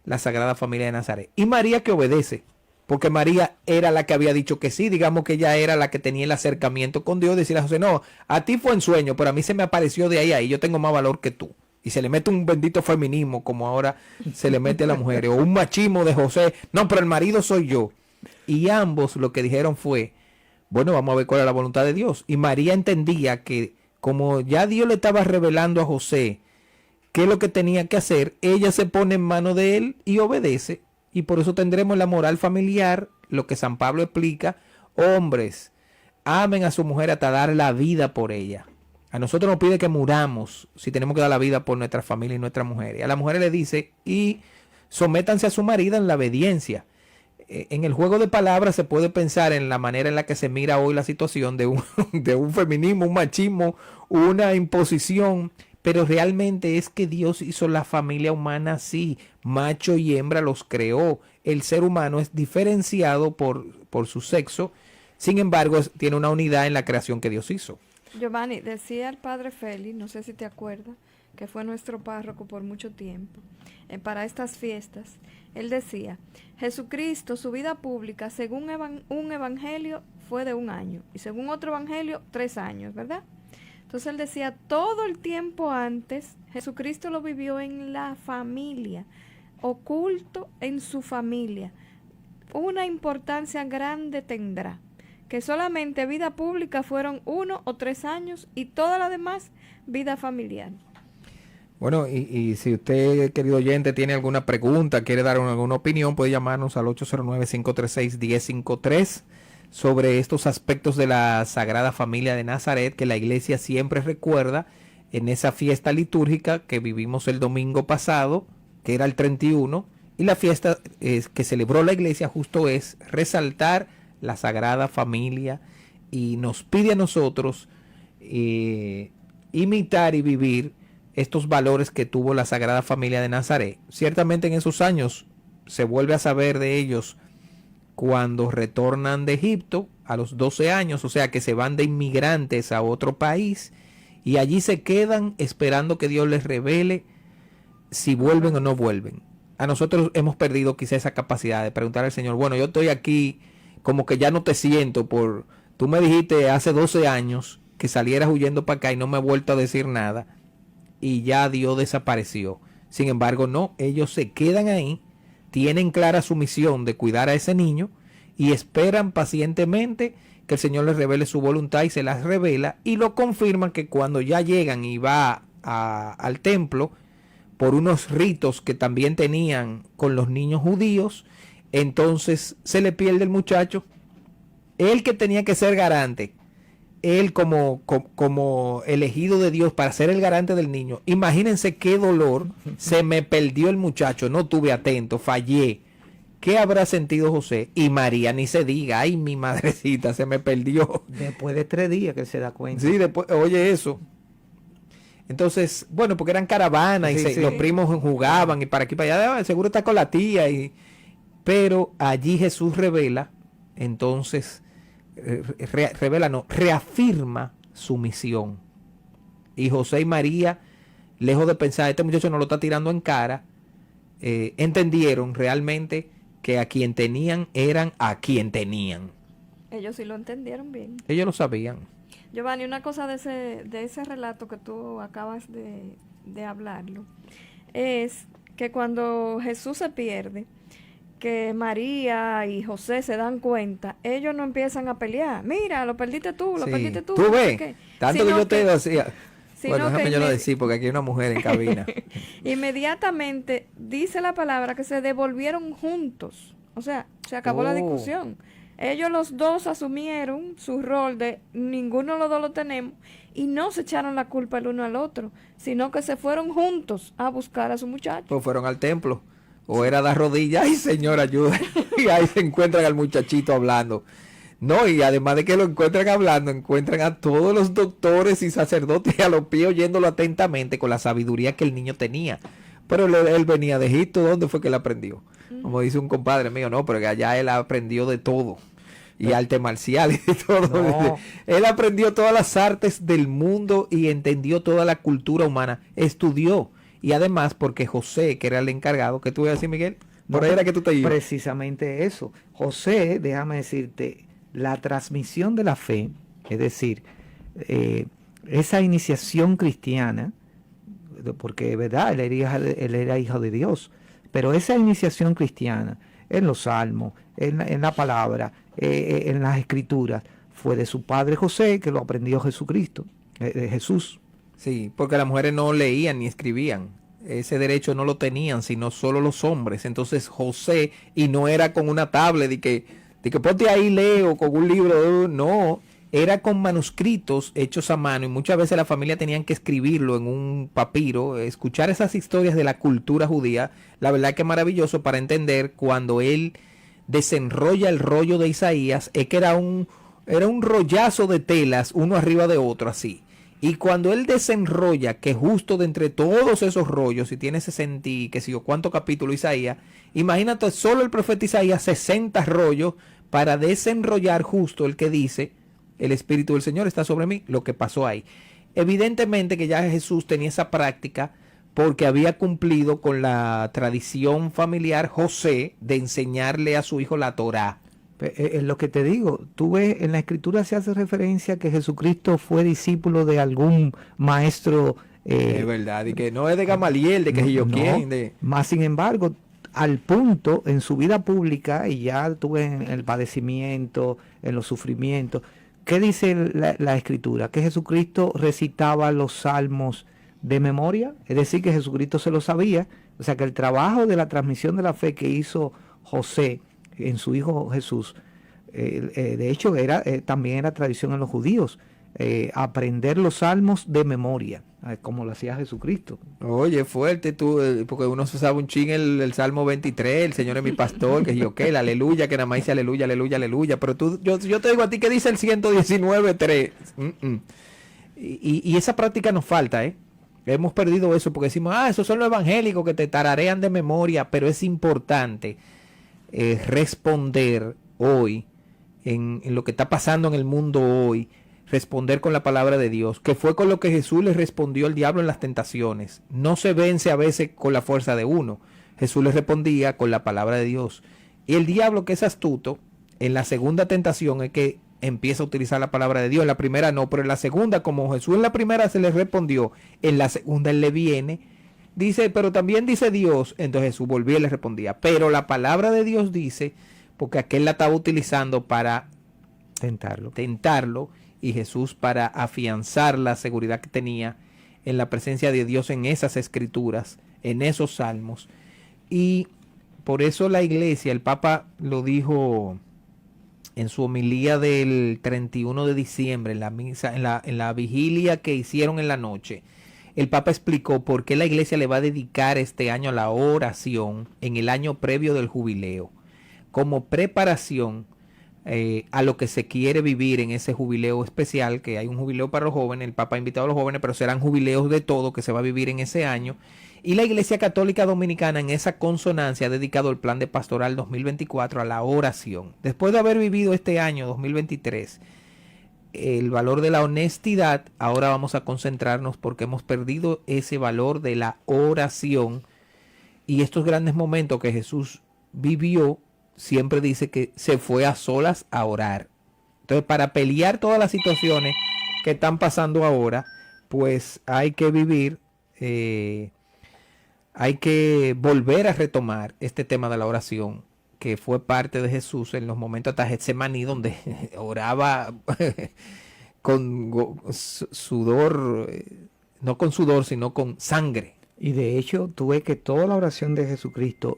la Sagrada Familia de Nazaret. Y María, que obedece, porque María era la que había dicho que sí, digamos que ella era la que tenía el acercamiento con Dios, decirle a José, no, a ti fue en sueño, pero a mí se me apareció de ahí a ahí, yo tengo más valor que tú. Y se le mete un bendito feminismo, como ahora se le mete a la mujer, o un machismo de José, no, pero el marido soy yo. Y ambos lo que dijeron fue, bueno, vamos a ver cuál es la voluntad de Dios. Y María entendía que como ya Dios le estaba revelando a José qué es lo que tenía que hacer, ella se pone en manos de él y obedece. Y por eso tendremos la moral familiar, lo que San Pablo explica, hombres, amen a su mujer hasta dar la vida por ella. A nosotros nos pide que muramos si tenemos que dar la vida por nuestra familia y nuestras mujeres. A las mujeres le dice, y sométanse a su marido en la obediencia. En el juego de palabras se puede pensar en la manera en la que se mira hoy la situación de un feminismo, un machismo, una imposición, pero realmente es que Dios hizo la familia humana así, macho y hembra los creó. El ser humano es diferenciado por su sexo, sin embargo tiene una unidad en la creación que Dios hizo. Giovanni, decía el padre Félix, no sé si te acuerdas, que fue nuestro párroco por mucho tiempo, para estas fiestas, él decía, Jesucristo, su vida pública, según un evangelio, fue de 1 año, y según otro evangelio, 3 años, ¿verdad? Entonces él decía, todo el tiempo antes, Jesucristo lo vivió en la familia, oculto en su familia. Una importancia grande tendrá, que solamente vida pública fueron 1 o 3 años y toda la demás vida familiar. Bueno, y si usted, querido oyente, tiene alguna pregunta, quiere dar alguna opinión, puede llamarnos al 809-536-1053 sobre estos aspectos de la Sagrada Familia de Nazaret que la iglesia siempre recuerda en esa fiesta litúrgica que vivimos el domingo pasado, que era el 31, y la fiesta que celebró la iglesia justo es resaltar la Sagrada Familia y nos pide a nosotros imitar y vivir estos valores que tuvo la Sagrada Familia de Nazaret. Ciertamente en esos años se vuelve a saber de ellos cuando retornan de Egipto a los 12 años, o sea que se van de inmigrantes a otro país y allí se quedan esperando que Dios les revele si vuelven o no vuelven. A nosotros hemos perdido quizá esa capacidad de preguntar al Señor, bueno, yo estoy aquí como que ya no te siento tú me dijiste hace 12 años que salieras huyendo para acá y no me he vuelto a decir nada y ya Dios desapareció. Sin embargo, no, ellos se quedan ahí, tienen clara su misión de cuidar a ese niño y esperan pacientemente que el Señor les revele su voluntad y se las revela y lo confirman que cuando ya llegan y va al templo por unos ritos que también tenían con los niños judíos, entonces se le pierde el muchacho. Él que tenía que ser garante, él como elegido de Dios para ser el garante del niño, imagínense qué dolor, se me perdió el muchacho, no tuve atento, fallé. ¿Qué habrá sentido José? Y María, ni se diga, ay, mi madrecita, se me perdió. Después de 3 días que él se da cuenta. Sí, después, oye eso. Entonces, bueno, porque eran caravanas y los primos jugaban y para aquí para allá, seguro está con la tía. Pero allí Jesús revela, entonces, reafirma su misión. Y José y María, lejos de pensar, este muchacho no lo está tirando en cara, entendieron realmente que a quien tenían eran a quien tenían. Ellos sí lo entendieron bien. Ellos lo sabían. Giovanni, una cosa de ese relato que tú acabas de hablarlo, es que cuando Jesús se pierde, que María y José se dan cuenta, ellos no empiezan a pelear. Mira, lo perdiste tú, lo perdiste tú. Tú ves, no sé tanto que yo te decía. Bueno, déjame yo lo decir decir porque aquí hay una mujer en cabina. Inmediatamente dice la palabra que se devolvieron juntos. O sea, se acabó la discusión. Ellos los dos asumieron su rol de ninguno de los dos lo tenemos y no se echaron la culpa el uno al otro, sino que se fueron juntos a buscar a su muchacho. Pues fueron al templo. O era dar rodillas, ay Señor, ayuda. Y ahí se encuentran al muchachito hablando. No, y además de que lo encuentran hablando, encuentran a todos los doctores y sacerdotes a los pies oyéndolo atentamente con la sabiduría que el niño tenía. Pero él venía de Egipto, ¿dónde fue que él aprendió? Como dice un compadre mío, no, pero que allá él aprendió de todo. Y arte marcial y de todo. No. Él aprendió todas las artes del mundo y entendió toda la cultura humana. Estudió. Y además, porque José, que era el encargado, ¿qué tú ibas a decir, Miguel? Por ahí era que tú te ibas. Precisamente eso. José, déjame decirte, la transmisión de la fe, es decir, esa iniciación cristiana, porque verdad, él era hijo de Dios, pero esa iniciación cristiana en los salmos, en la palabra, en las escrituras, fue de su padre José, que lo aprendió Jesucristo, Jesús. Sí, porque las mujeres no leían ni escribían. Ese derecho no lo tenían, sino solo los hombres. Entonces José, y no era con una tablet de que ponte ahí, leo, con un libro, no, era con manuscritos hechos a mano y muchas veces la familia tenían que escribirlo en un papiro, escuchar esas historias de la cultura judía, la verdad que es maravilloso para entender cuando él desenrolla el rollo de Isaías, es que era un rollazo de telas, uno arriba de otro, así. Y cuando él desenrolla, que justo de entre todos esos rollos, si tiene 60, que sé yo, cuántos capítulos Isaías, imagínate solo el profeta Isaías, 60 rollos para desenrollar justo el que dice, el Espíritu del Señor está sobre mí, lo que pasó ahí. Evidentemente que ya Jesús tenía esa práctica porque había cumplido con la tradición familiar José de enseñarle a su hijo la Torá. Es lo que te digo, tú ves, en la escritura se hace referencia que Jesucristo fue discípulo de algún maestro. Es verdad, y que no es de Gamaliel, de que yo quién. Más sin embargo, al punto en su vida pública, y ya tuve en el padecimiento, en los sufrimientos, ¿qué dice la escritura? Que Jesucristo recitaba los salmos de memoria, es decir, que Jesucristo se lo sabía. O sea que el trabajo de la transmisión de la fe que hizo José en su hijo Jesús, de hecho también era tradición en los judíos, aprender los salmos de memoria, como lo hacía Jesucristo. Oye, fuerte tú, porque uno se sabe un ching el Salmo 23, el Señor es mi pastor, que yo qué, el aleluya, que nada más dice aleluya, aleluya, aleluya, pero yo te digo a ti que dice el 119.3. Y esa práctica nos falta, hemos perdido eso, porque decimos, esos son los evangélicos que te tararean de memoria, pero es importante responder hoy en lo que está pasando en el mundo hoy, responder con la palabra de Dios, que fue con lo que Jesús le respondió al diablo en las tentaciones. No se vence a veces con la fuerza de uno. Jesús le respondía con la palabra de Dios. Y el diablo, que es astuto, en la segunda tentación es que empieza a utilizar la palabra de Dios. En la primera no, pero en la segunda, como Jesús en la primera se le respondió, en la segunda él le viene, dice, pero también dice Dios. Entonces Jesús volvía y le respondía, pero la palabra de Dios dice, porque aquel la estaba utilizando para tentarlo, y Jesús para afianzar la seguridad que tenía en la presencia de Dios en esas escrituras, en esos salmos. Y por eso la iglesia, el Papa lo dijo en su homilía del 31 de diciembre, en la misa, en la vigilia que hicieron en la noche. El Papa explicó por qué la iglesia le va a dedicar este año a la oración en el año previo del jubileo, como preparación a lo que se quiere vivir en ese jubileo especial, que hay un jubileo para los jóvenes. El Papa ha invitado a los jóvenes, pero serán jubileos de todo que se va a vivir en ese año. Y la Iglesia Católica Dominicana, en esa consonancia, ha dedicado el plan de pastoral 2024 a la oración. Después de haber vivido este año 2023 el valor de la honestidad, ahora vamos a concentrarnos porque hemos perdido ese valor de la oración. Y estos grandes momentos que Jesús vivió, siempre dice que se fue a solas a orar. Entonces, para pelear todas las situaciones que están pasando ahora, pues hay que vivir, hay que volver a retomar este tema de la oración, que fue parte de Jesús en los momentos hasta Getsemaní, donde oraba con sudor, no con sudor, sino con sangre. Y de hecho, tú ves que toda la oración de Jesucristo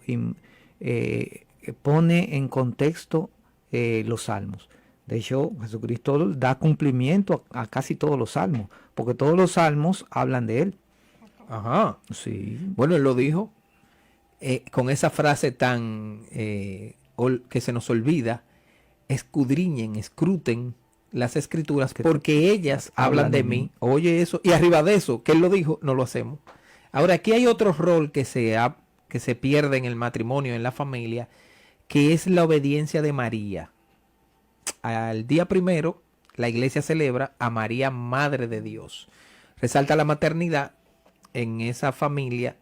pone en contexto los salmos. De hecho, Jesucristo da cumplimiento a casi todos los salmos, porque todos los salmos hablan de él. Ajá. Sí. Bueno, él lo dijo con esa frase tan que se nos olvida: escudriñen, escruten las escrituras, porque ellas hablan de mí. Oye eso, y arriba de eso, que él lo dijo, no lo hacemos. Ahora, aquí hay otro rol que se pierde en el matrimonio, en la familia, que es la obediencia de María. Al día primero, la iglesia celebra a María, Madre de Dios. Resalta la maternidad en esa familia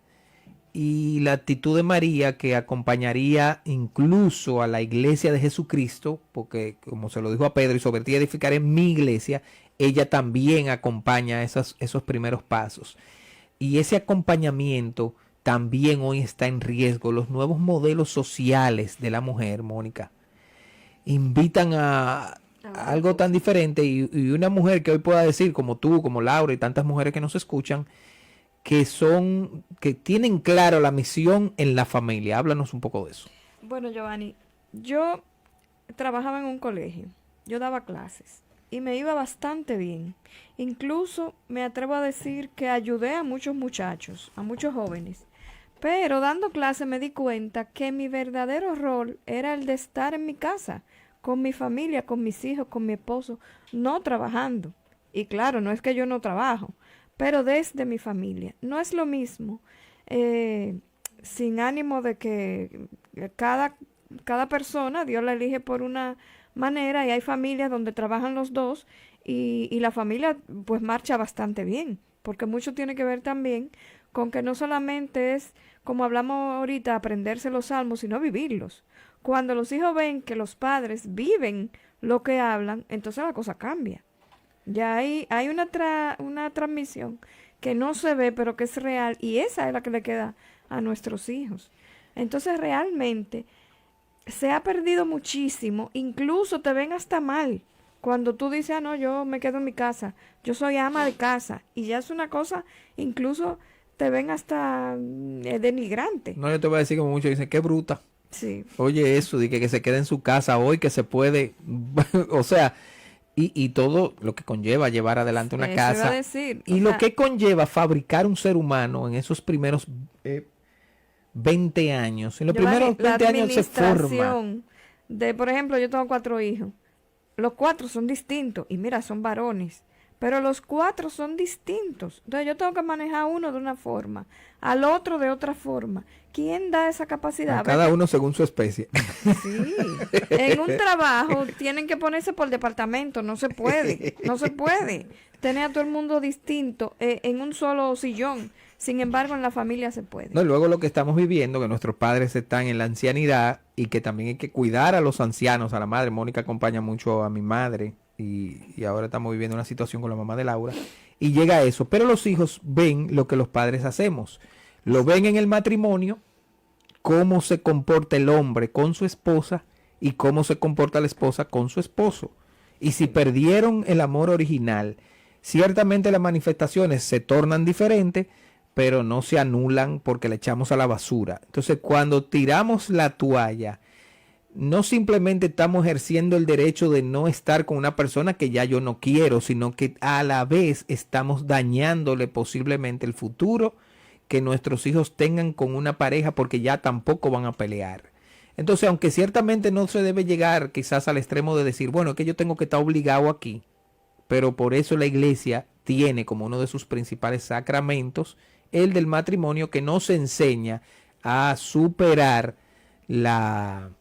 y la actitud de María, que acompañaría incluso a la iglesia de Jesucristo, porque como se lo dijo a Pedro, y sobre ti edificaré mi iglesia, ella también acompaña esos primeros pasos. Y ese acompañamiento también hoy está en riesgo. Los nuevos modelos sociales de la mujer, Mónica, invitan a algo tan diferente, y una mujer que hoy pueda decir, como tú, como Laura y tantas mujeres que nos escuchan, que tienen claro la misión en la familia. Háblanos un poco de eso. Bueno, Giovanni, yo trabajaba en un colegio, yo daba clases y me iba bastante bien. Incluso me atrevo a decir que ayudé a muchos muchachos, a muchos jóvenes. Pero dando clase me di cuenta que mi verdadero rol era el de estar en mi casa, con mi familia, con mis hijos, con mi esposo, no trabajando. Y claro, no es que yo no trabajo, pero desde mi familia. No es lo mismo, sin ánimo de que cada persona, Dios la elige por una manera, y hay familias donde trabajan los dos y la familia pues marcha bastante bien, porque mucho tiene que ver también con que no solamente es, como hablamos ahorita, aprenderse los salmos, sino vivirlos. Cuando los hijos ven que los padres viven lo que hablan, entonces la cosa cambia. Ya hay una transmisión que no se ve, pero que es real, y esa es la que le queda a nuestros hijos. Entonces realmente se ha perdido muchísimo, incluso te ven hasta mal cuando tú dices, no, yo me quedo en mi casa, yo soy ama de casa, y ya es una cosa, incluso te ven hasta denigrante. No, yo te voy a decir como muchos dicen, qué bruta. Sí. Oye, eso, de que se quede en su casa hoy, que se puede, o sea, y todo lo que conlleva llevar adelante una Eso casa. iba a decir, Y lo que conlleva fabricar un ser humano en esos primeros 20 años. En los primeros 20 años se forma. Por ejemplo, yo tengo 4 hijos. Los 4 son distintos. Y mira, son varones. Pero los 4 son distintos. Entonces yo tengo que manejar uno de una forma, al otro de otra forma. ¿Quién da esa capacidad? A cada uno según su especie. Sí. En un trabajo tienen que ponerse por departamento. No se puede. No se puede tener a todo el mundo distinto en un solo sillón. Sin embargo, en la familia se puede. No, y luego lo que estamos viviendo, que nuestros padres están en la ancianidad y que también hay que cuidar a los ancianos, a la madre. Mónica acompaña mucho a mi madre y ahora estamos viviendo una situación con la mamá de Laura y llega a eso. Pero los hijos ven lo que los padres hacemos. Lo ven en el matrimonio, cómo se comporta el hombre con su esposa y cómo se comporta la esposa con su esposo. Y si perdieron el amor original, ciertamente las manifestaciones se tornan diferentes, pero no se anulan porque le echamos a la basura. Entonces, cuando tiramos la toalla, no simplemente estamos ejerciendo el derecho de no estar con una persona que ya yo no quiero, sino que a la vez estamos dañándole posiblemente el futuro que nuestros hijos tengan con una pareja, porque ya tampoco van a pelear. Entonces, aunque ciertamente no se debe llegar quizás al extremo de decir, bueno, es que yo tengo que estar obligado aquí, pero por eso la iglesia tiene como uno de sus principales sacramentos el del matrimonio, que nos enseña a superar la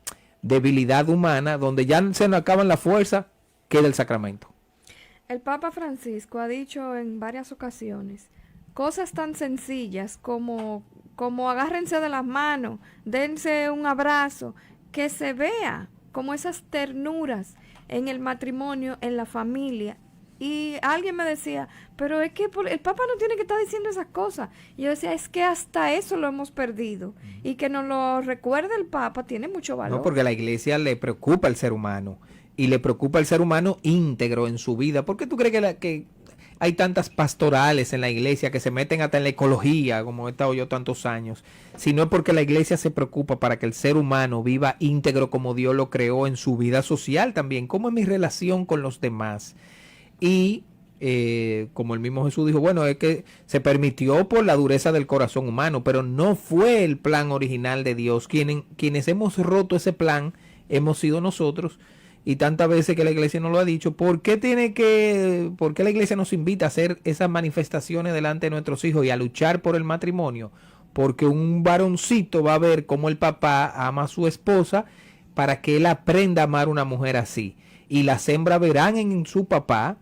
debilidad humana, donde ya se nos acaban la fuerza, queda el sacramento. El Papa Francisco ha dicho en varias ocasiones cosas tan sencillas como agárrense de las manos, dense un abrazo, que se vea como esas ternuras en el matrimonio, en la familia. Y alguien me decía, pero es que el Papa no tiene que estar diciendo esas cosas. Y yo decía, es que hasta eso lo hemos perdido. Y que nos lo recuerde el Papa tiene mucho valor. No, porque a la iglesia le preocupa el ser humano. Y le preocupa el ser humano íntegro en su vida. ¿Por qué tú crees que hay tantas pastorales en la iglesia que se meten hasta en la ecología, como he estado yo tantos años? Si no es porque la iglesia se preocupa para que el ser humano viva íntegro como Dios lo creó en su vida social también. ¿Cómo es mi relación con los demás? Y como el mismo Jesús dijo, bueno, es que se permitió por la dureza del corazón humano, pero no fue el plan original de Dios. Quienes hemos roto ese plan hemos sido nosotros, y tantas veces que la iglesia nos lo ha dicho. ¿Por qué la iglesia nos invita a hacer esas manifestaciones delante de nuestros hijos y a luchar por el matrimonio? Porque un varoncito va a ver cómo el papá ama a su esposa para que él aprenda a amar a una mujer así. Y las hembras verán en su papá,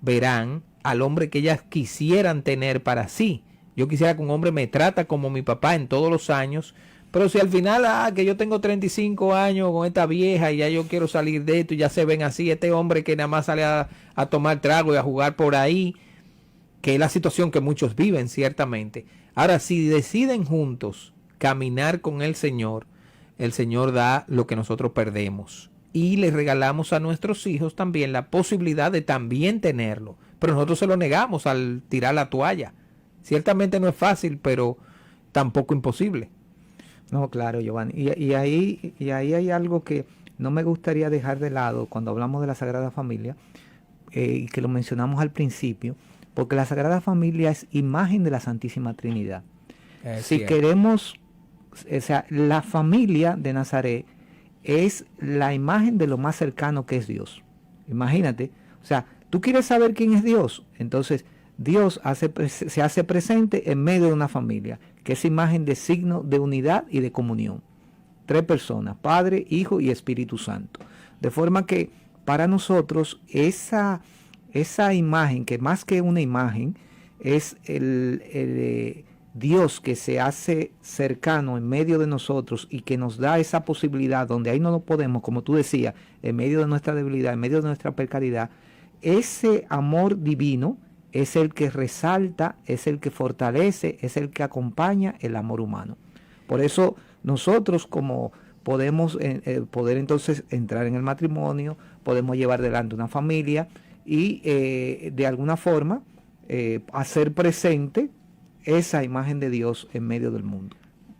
verán al hombre que ellas quisieran tener para sí. Yo quisiera que un hombre me trata como mi papá en todos los años, pero si al final, que yo tengo 35 años con esta vieja y ya yo quiero salir de esto y ya se ven así, este hombre que nada más sale a tomar trago y a jugar por ahí, que es la situación que muchos viven ciertamente. Ahora, si deciden juntos caminar con el Señor da lo que nosotros perdemos. Y le regalamos a nuestros hijos también la posibilidad de también tenerlo. Pero nosotros se lo negamos al tirar la toalla. Ciertamente no es fácil, pero tampoco imposible. No, claro, Giovanni. Y ahí hay algo que no me gustaría dejar de lado cuando hablamos de la Sagrada Familia, y que lo mencionamos al principio, porque la Sagrada Familia es imagen de la Santísima Trinidad. Si queremos, o sea, la familia de Nazaret es la imagen de lo más cercano que es Dios. Imagínate, o sea, tú quieres saber quién es Dios, entonces Dios se hace presente en medio de una familia, que es imagen de signo de unidad y de comunión. 3 personas, Padre, Hijo y Espíritu Santo. De forma que para nosotros esa esa imagen, que más que una imagen, es el Dios que se hace cercano en medio de nosotros y que nos da esa posibilidad donde ahí no lo podemos, como tú decías, en medio de nuestra debilidad, en medio de nuestra precariedad. Ese amor divino es el que resalta, es el que fortalece, es el que acompaña el amor humano. Por eso nosotros como podemos poder entonces entrar en el matrimonio, podemos llevar adelante una familia y de alguna forma hacer presente esa imagen de Dios en medio del mundo.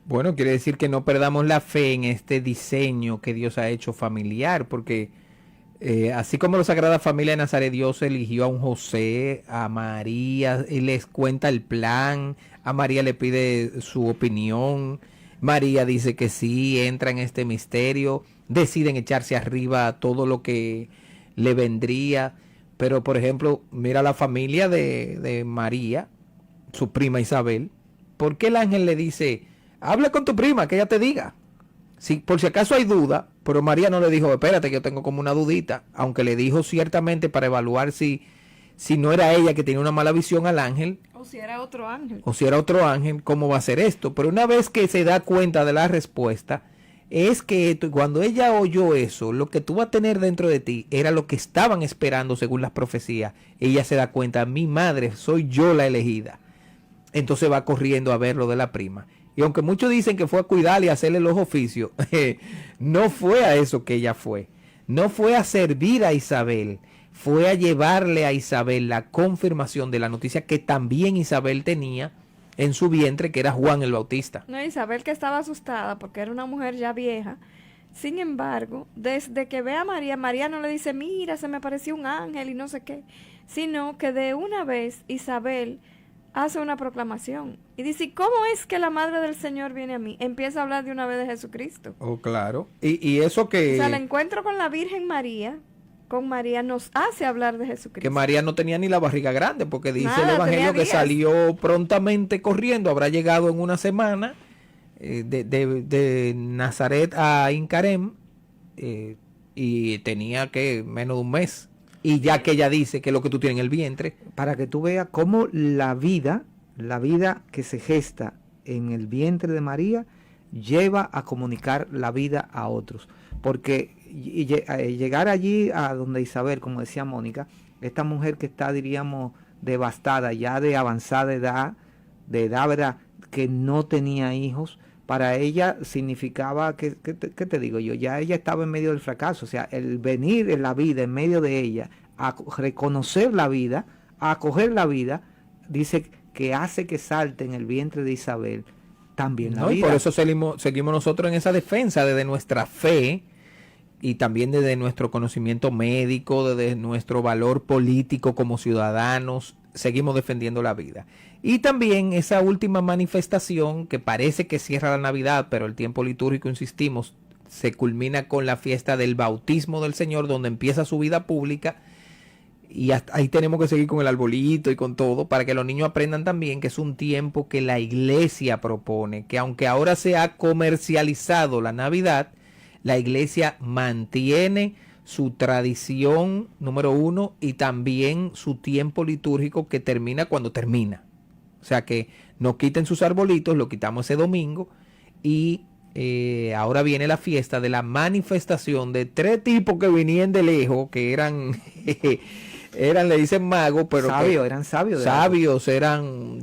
Bueno, quiere decir que no perdamos la fe en este diseño que Dios ha hecho familiar, porque así como la Sagrada Familia de Nazaret, Dios eligió a un José, a María, y les cuenta el plan, a María le pide su opinión, María dice que sí, entra en este misterio, deciden echarse arriba a todo lo que le vendría, pero por ejemplo, mira la familia de María, su prima Isabel. ¿Por qué el ángel le dice, habla con tu prima, que ella te diga? Si, por si acaso hay duda, pero María no le dijo, espérate que yo tengo como una dudita, aunque le dijo ciertamente para evaluar si no era ella que tenía una mala visión al ángel. O si era otro ángel. O si era otro ángel, ¿cómo va a ser esto? Pero una vez que se da cuenta de la respuesta, es que cuando ella oyó eso, lo que tú vas a tener dentro de ti era lo que estaban esperando según las profecías. Ella se da cuenta, mi madre, soy yo la elegida. Entonces va corriendo a ver lo de la prima. Y aunque muchos dicen que fue a cuidarle y a hacerle los oficios, no fue a eso que ella fue. No fue a servir a Isabel, fue a llevarle a Isabel la confirmación de la noticia que también Isabel tenía en su vientre, que era Juan el Bautista. No, Isabel, que estaba asustada porque era una mujer ya vieja. Sin embargo, desde que ve a María, María no le dice, mira, se me apareció un ángel y no sé qué, sino que de una vez Isabel hace una proclamación y dice, ¿cómo es que la madre del Señor viene a mí? Empieza a hablar de una vez de Jesucristo. Oh, claro. Y eso que... O sea, el encuentro con la Virgen María, con María, nos hace hablar de Jesucristo. Que María no tenía ni la barriga grande, porque dice Nada, el Evangelio que días. salió prontamente corriendo, habrá llegado en una semana de Nazaret a Incarem y tenía que menos de un mes. Y ya que ella dice que es lo que tú tienes en el vientre. Para que tú veas cómo la vida que se gesta en el vientre de María, lleva a comunicar la vida a otros. Porque llegar allí a donde Isabel, como decía Mónica, esta mujer que está, diríamos, devastada, ya de avanzada edad, ¿verdad?, que no tenía hijos, para ella significaba, ¿qué te digo yo? Ya ella estaba en medio del fracaso, o sea, el venir en la vida, en medio de ella, a reconocer la vida, a acoger la vida, dice que hace que salte en el vientre de Isabel también la vida. Y por eso seguimos nosotros en esa defensa desde nuestra fe y también desde nuestro conocimiento médico, desde nuestro valor político como ciudadanos, seguimos defendiendo la vida. Y también esa última manifestación que parece que cierra la Navidad, pero el tiempo litúrgico, insistimos, se culmina con la fiesta del bautismo del Señor, donde empieza su vida pública. Y hasta ahí tenemos que seguir con el arbolito y con todo, para que los niños aprendan también que es un tiempo que la iglesia propone, que aunque ahora se ha comercializado la Navidad, la iglesia mantiene su tradición, número uno, y también su tiempo litúrgico que termina cuando termina. O sea que no quiten sus arbolitos, lo quitamos ese domingo, y ahora viene la fiesta de la manifestación de 3 tipos que venían de lejos, que eran... le dicen magos, pero eran sabios.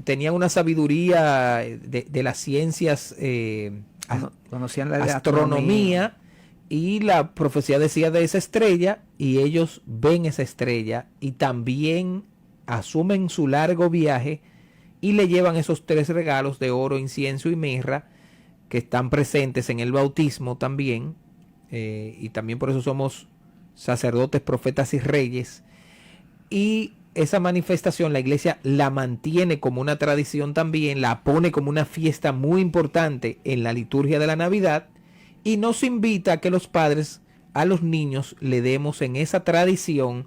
Tenían una sabiduría de las ciencias, conocían la astronomía, y la profecía decía de esa estrella, y ellos ven esa estrella y también asumen su largo viaje y le llevan esos 3 regalos de oro, incienso y mirra que están presentes en el bautismo también, y también por eso somos sacerdotes, profetas y reyes. Y esa manifestación la iglesia la mantiene como una tradición también, la pone como una fiesta muy importante en la liturgia de la Navidad, y nos invita a que los padres a los niños le demos en esa tradición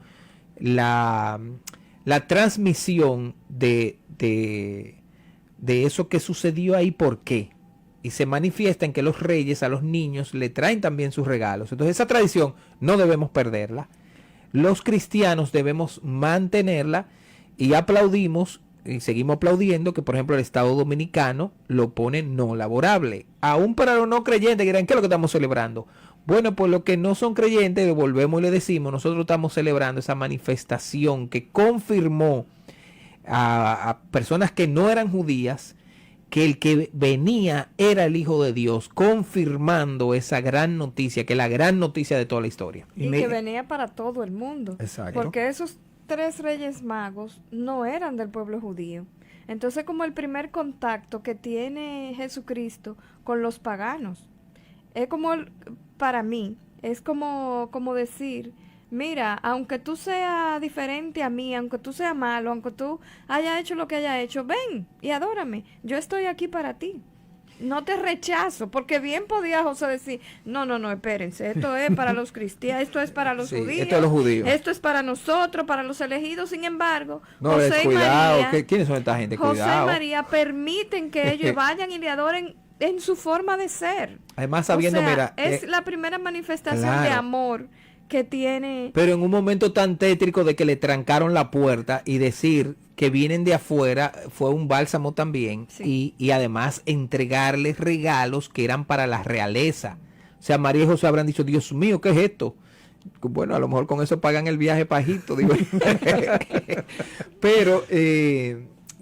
la transmisión de eso que sucedió ahí, por qué. Y se manifiesta en que los reyes a los niños le traen también sus regalos. Entonces esa tradición no debemos perderla. los cristianos debemos mantenerla y aplaudimos y seguimos aplaudiendo que, por ejemplo, el Estado Dominicano lo pone no laborable. Aún para los no creyentes que dirán, ¿qué es lo que estamos celebrando? Bueno, pues los que no son creyentes, volvemos y le decimos, nosotros estamos celebrando esa manifestación que confirmó a personas que no eran judías que el que venía era el Hijo de Dios, confirmando esa gran noticia, que es la gran noticia de toda la historia. Y que venía para todo el mundo. Exacto. Porque esos 3 reyes magos no eran del pueblo judío. Entonces, como el primer contacto que tiene Jesucristo con los paganos, es como, para mí, es como decir, mira, aunque tú seas diferente a mí, aunque tú seas malo, aunque tú hayas hecho lo que hayas hecho, ven y adórame, yo estoy aquí para ti. No te rechazo, porque bien podía José decir, no, espérense, esto es para los cristianos, esto es para los judíos, esto es los judíos, esto es para nosotros, para los elegidos. Sin embargo, no, José cuidado, y María, ¿quiénes son esta gente? José Cuidado. y María permiten que ellos vayan y le adoren en su forma de ser. Además, sabiendo, o sea, mira, es la primera manifestación claro, de amor que tiene. Pero en un momento tan tétrico de que le trancaron la puerta y decir que vienen de afuera fue un bálsamo también, sí. y además entregarles regalos que eran para la realeza. O sea, María y José habrán dicho, Dios mío, ¿qué es esto? Bueno, a lo mejor con eso pagan el viaje para Egipto, digo. Pero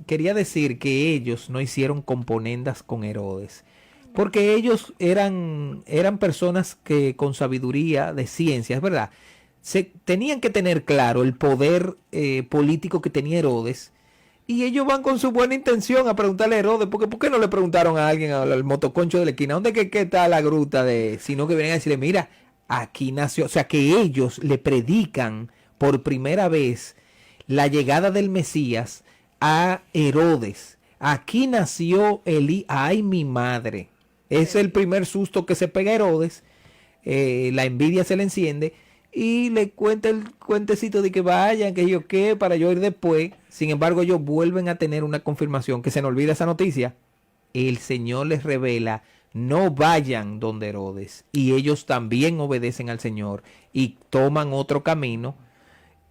quería decir que ellos no hicieron componendas con Herodes, porque ellos eran personas que con sabiduría de ciencia, es verdad, tenían que tener claro el poder político que tenía Herodes, y ellos van con su buena intención a preguntarle a Herodes, porque ¿por qué no le preguntaron a alguien, al motoconcho de la esquina, ¿dónde que está la gruta de? Sino que vienen a decirle, mira, aquí nació, o sea que ellos le predican por primera vez la llegada del Mesías a Herodes. Aquí nació Elí, ay mi madre. Es el primer susto que se pega a Herodes, la envidia se le enciende y le cuenta el cuentecito de que vayan, que yo qué, para yo ir después. Sin embargo, ellos vuelven a tener una confirmación, que se nos olvida esa noticia. El Señor les revela, no vayan donde Herodes, y ellos también obedecen al Señor y toman otro camino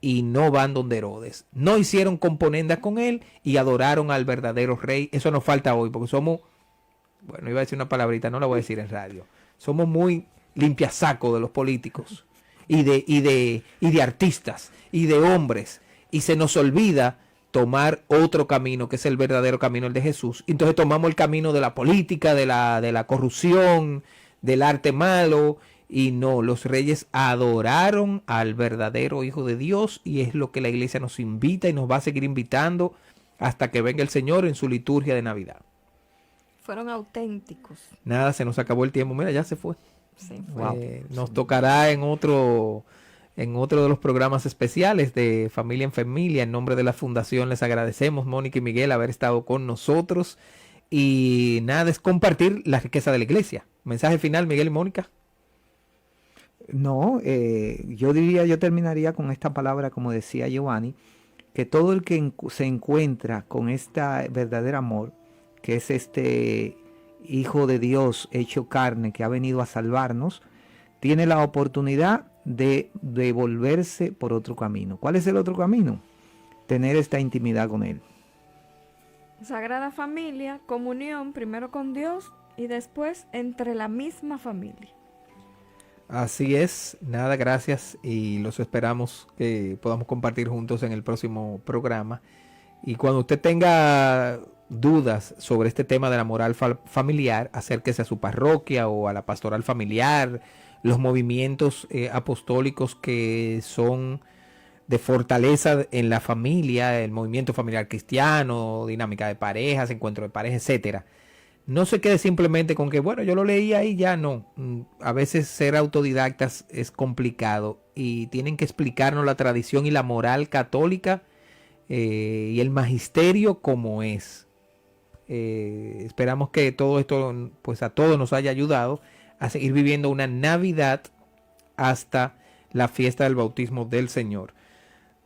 y no van donde Herodes. No hicieron componendas con él y adoraron al verdadero rey. Eso nos falta hoy, porque somos, bueno, iba a decir una palabrita, no la voy a decir en radio. Somos muy limpiasaco de los políticos y de artistas y de hombres, y se nos olvida tomar otro camino, que es el verdadero camino, el de Jesús. Entonces tomamos el camino de la política, de la corrupción, del arte malo, y no, los reyes adoraron al verdadero Hijo de Dios, y es lo que la iglesia nos invita y nos va a seguir invitando hasta que venga el Señor en su liturgia de Navidad. Fueron auténticos. Nada, se nos acabó el tiempo, mira, ya se fue. Sí. Nos tocará en otro de los programas especiales de Familia en Familia. En nombre de la Fundación les agradecemos, Mónica y Miguel, haber estado con nosotros. Y nada, es compartir la riqueza de la iglesia. Mensaje final, Miguel y Mónica. No, yo terminaría con esta palabra, como decía Giovanni, que todo el que se encuentra con este verdadero amor, que es este Hijo de Dios hecho carne, que ha venido a salvarnos, tiene la oportunidad de volverse por otro camino. ¿Cuál es el otro camino? Tener esta intimidad con Él. Sagrada Familia, comunión primero con Dios y después entre la misma familia. Así es, nada, gracias, y los esperamos que podamos compartir juntos en el próximo programa. Y cuando usted tenga dudas sobre este tema de la moral familiar, acérquese a su parroquia o a la pastoral familiar, los movimientos apostólicos que son de fortaleza en la familia, el movimiento familiar cristiano, dinámica de parejas, encuentro de parejas, etcétera. No se quede simplemente con que, bueno, yo lo leí ahí, ya no. A veces ser autodidactas es complicado y tienen que explicarnos la tradición y la moral católica y el magisterio como es. Esperamos que todo esto, pues a todos nos haya ayudado a seguir viviendo una Navidad hasta la fiesta del bautismo del Señor.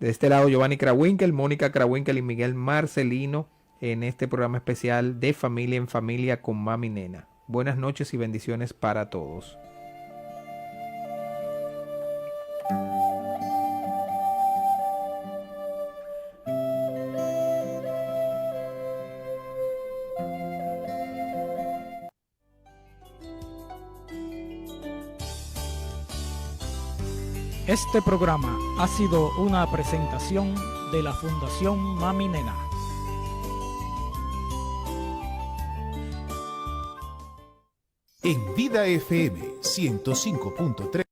De este lado, Giovanni Krawinkel, Mónica Krawinkel y Miguel Marcelino en este programa especial de Familia en Familia con Mami Nena. Buenas noches y bendiciones para todos. Este programa ha sido una presentación de la Fundación Mami Nena. En Vida FM 105.3